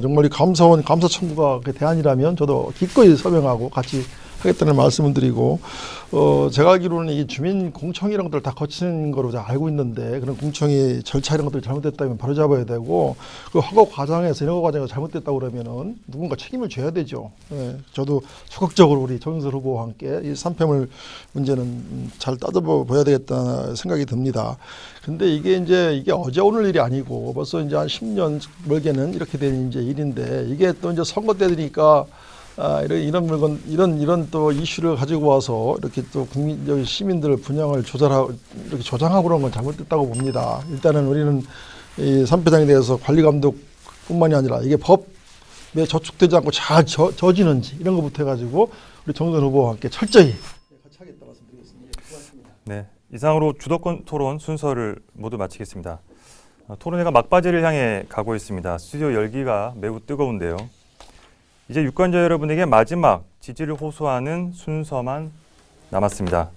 정말 이 감사원 감사 청구가 그 대안이라면 저도 기꺼이 서명하고 같이 하겠다는 말씀을 드리고, 제가 알기로는 이 주민 공청 이런 것들 다 거치는 거로 제가 알고 있는데, 그런 공청이 절차 이런 것들이 잘못됐다면 바로 잡아야 되고, 그 허가 과정에서 이런 과정이 잘못됐다고 그러면은 누군가 책임을 져야 되죠. 예, 저도 적극적으로 우리 정영선 후보와 함께 이 3폐물 문제는 잘 따져봐야 되겠다 생각이 듭니다. 근데 이게 어제 오늘 일이 아니고 벌써 이제 한 10년 멀게는 이렇게 된 이제 일인데, 이게 또 이제 선거 때 되니까 이런 물건, 이런 또 이슈를 가지고 와서 이렇게 또 여기 시민들 분양을 조절하고, 이렇게 조장하고 그런 건 잘못됐다고 봅니다. 일단은 우리는 이 3패장에 대해서 관리 감독뿐만이 아니라 이게 법에 저촉되지 않고 잘 저지는지 이런 것부터 해가지고 우리 정선 후보와 함께 철저히 같이 하겠다 말씀드리겠습니다. 고맙습니다. 네, 이상으로 주도권 토론 순서를 모두 마치겠습니다. 토론회가 막바지를 향해 가고 있습니다. 스튜디오 열기가 매우 뜨거운데요. 이제 유권자 여러분에게 마지막 지지를 호소하는 순서만 남았습니다.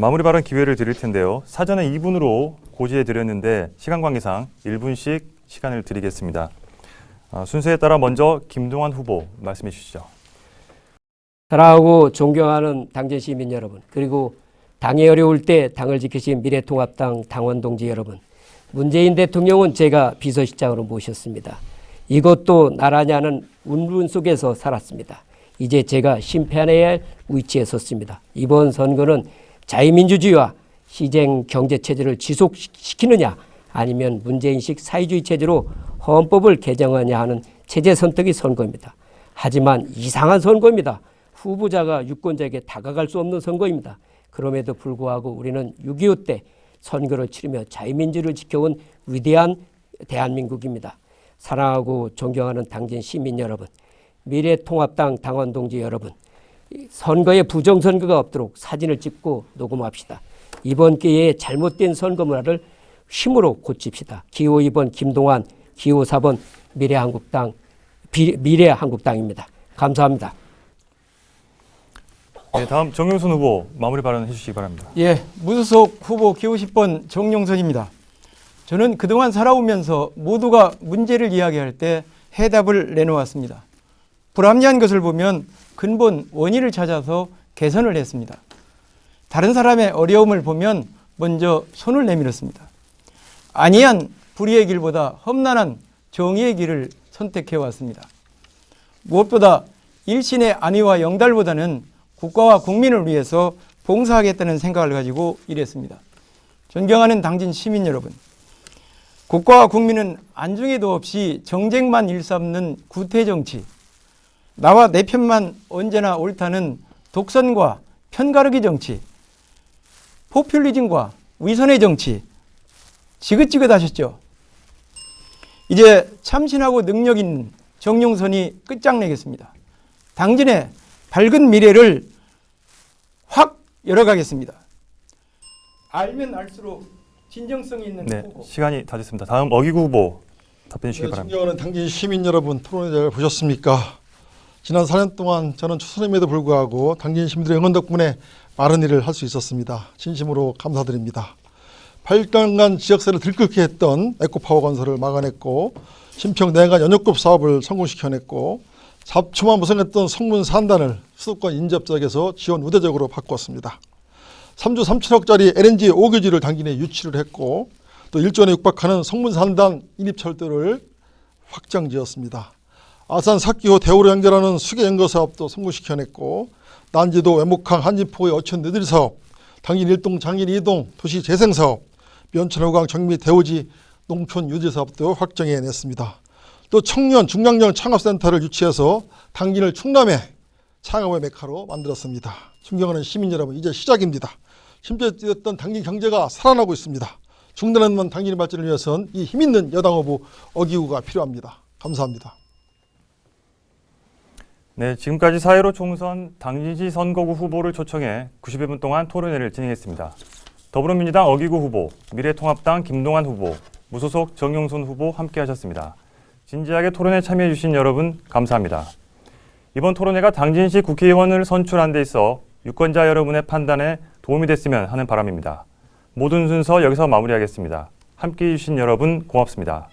마무리 발언 기회를 드릴 텐데요. 사전에 2분으로 고지해 드렸는데 시간 관계상 1분씩 시간을 드리겠습니다. 순서에 따라 먼저 김동완 후보 말씀해 주시죠. 사랑하고 존경하는 당진 시민 여러분, 그리고 당이 어려울 때 당을 지키신 미래통합당 당원 동지 여러분, 문재인 대통령은 제가 비서실장으로 모셨습니다. 이것도 나라냐 하는 운분 속에서 살았습니다. 이제 제가 심판해야 할 위치에 섰습니다. 이번 선거는 자유민주주의와 시장 경제체제를 지속시키느냐, 아니면 문재인식 사회주의 체제로 헌법을 개정하냐 하는 체제 선택의 선거입니다. 하지만 이상한 선거입니다. 후보자가 유권자에게 다가갈 수 없는 선거입니다. 그럼에도 불구하고 우리는 6.25 때 선거를 치르며 자유민주를 지켜온 위대한 대한민국입니다. 사랑하고 존경하는 당진 시민 여러분, 미래통합당 당원 동지 여러분, 선거에 부정선거가 없도록 사진을 찍고 녹음합시다. 이번 기회에 잘못된 선거 문화를 힘으로 고칩시다. 기호 2번 김동완, 기호 4번 미래한국당입니다. 감사합니다. 네, 다음 정용선 후보 마무리 발언 해주시기 바랍니다. 예, 무소속 후보 기호 10번 정용선입니다. 저는 그동안 살아오면서 모두가 문제를 이야기할 때 해답을 내놓았습니다. 불합리한 것을 보면 근본 원인을 찾아서 개선을 했습니다. 다른 사람의 어려움을 보면 먼저 손을 내밀었습니다. 안이한 불의의 길보다 험난한 정의의 길을 선택해왔습니다. 무엇보다 일신의 안위와 영달보다는 국가와 국민을 위해서 봉사하겠다는 생각을 가지고 일했습니다. 존경하는 당진 시민 여러분, 국가와 국민은 안중에도 없이 정쟁만 일삼는 구태정치, 나와 내 편만 언제나 옳다는 독선과 편가르기 정치, 포퓰리즘과 위선의 정치, 지긋지긋하셨죠. 이제 참신하고 능력 있는 정용선이 끝장내겠습니다. 당진의 밝은 미래를 확 열어가겠습니다. 알면 알수록 진정성이 있는 네, 후보. 시간이 다 됐습니다. 다음 어기구 후보 답변해 주시기 바랍니다. 존경하는 당진 시민 여러분, 토론회 잘 보셨습니까? 지난 4년 동안 저는 초선임에도 불구하고 당진 시민들의 응원 덕분에 많은 일을 할 수 있었습니다. 진심으로 감사드립니다. 8년간 지역사회를 들끓게 했던 에코파워 건설을 막아냈고, 신평 내간 연역급 사업을 성공시켜냈고, 잡초만 무성했던 성문 산단을 수도권 인접지역에서 지원 우대적으로 바꾸었습니다. 3조 3천억짜리 LNG 5교지를 당진에 유치를 했고, 또 1조에 육박하는 성문 산단 인입철도를 확장지었습니다. 아산 4기호 대우로 연결하는 수계 연거 사업도 성공시켜냈고, 난지도 외목항 한진포의 어촌 느들이 사업, 당진 1동 장진 2동 도시 재생 사업, 면천호강 정미 대오지 농촌 유지 사업도 확정해냈습니다. 또 청년 중장년 창업센터를 유치해서 당진을 충남의 창업의 메카로 만들었습니다. 존경하는 시민 여러분, 이제 시작입니다. 힘들게 뛰었던 당진 경제가 살아나고 있습니다. 중단한 당진의 발전을 위해서는 이 힘있는 여당 후보 어기구가 필요합니다. 감사합니다. 네, 지금까지 4.15 총선 당진시 선거구 후보를 초청해 90여 분 동안 토론회를 진행했습니다. 더불어민주당 어기구 후보, 미래통합당 김동완 후보, 무소속 정용선 후보 함께하셨습니다. 진지하게 토론에 참여해 주신 여러분 감사합니다. 이번 토론회가 당진시 국회의원을 선출한 데 있어 유권자 여러분의 판단에 도움이 됐으면 하는 바람입니다. 모든 순서 여기서 마무리하겠습니다. 함께해 주신 여러분 고맙습니다.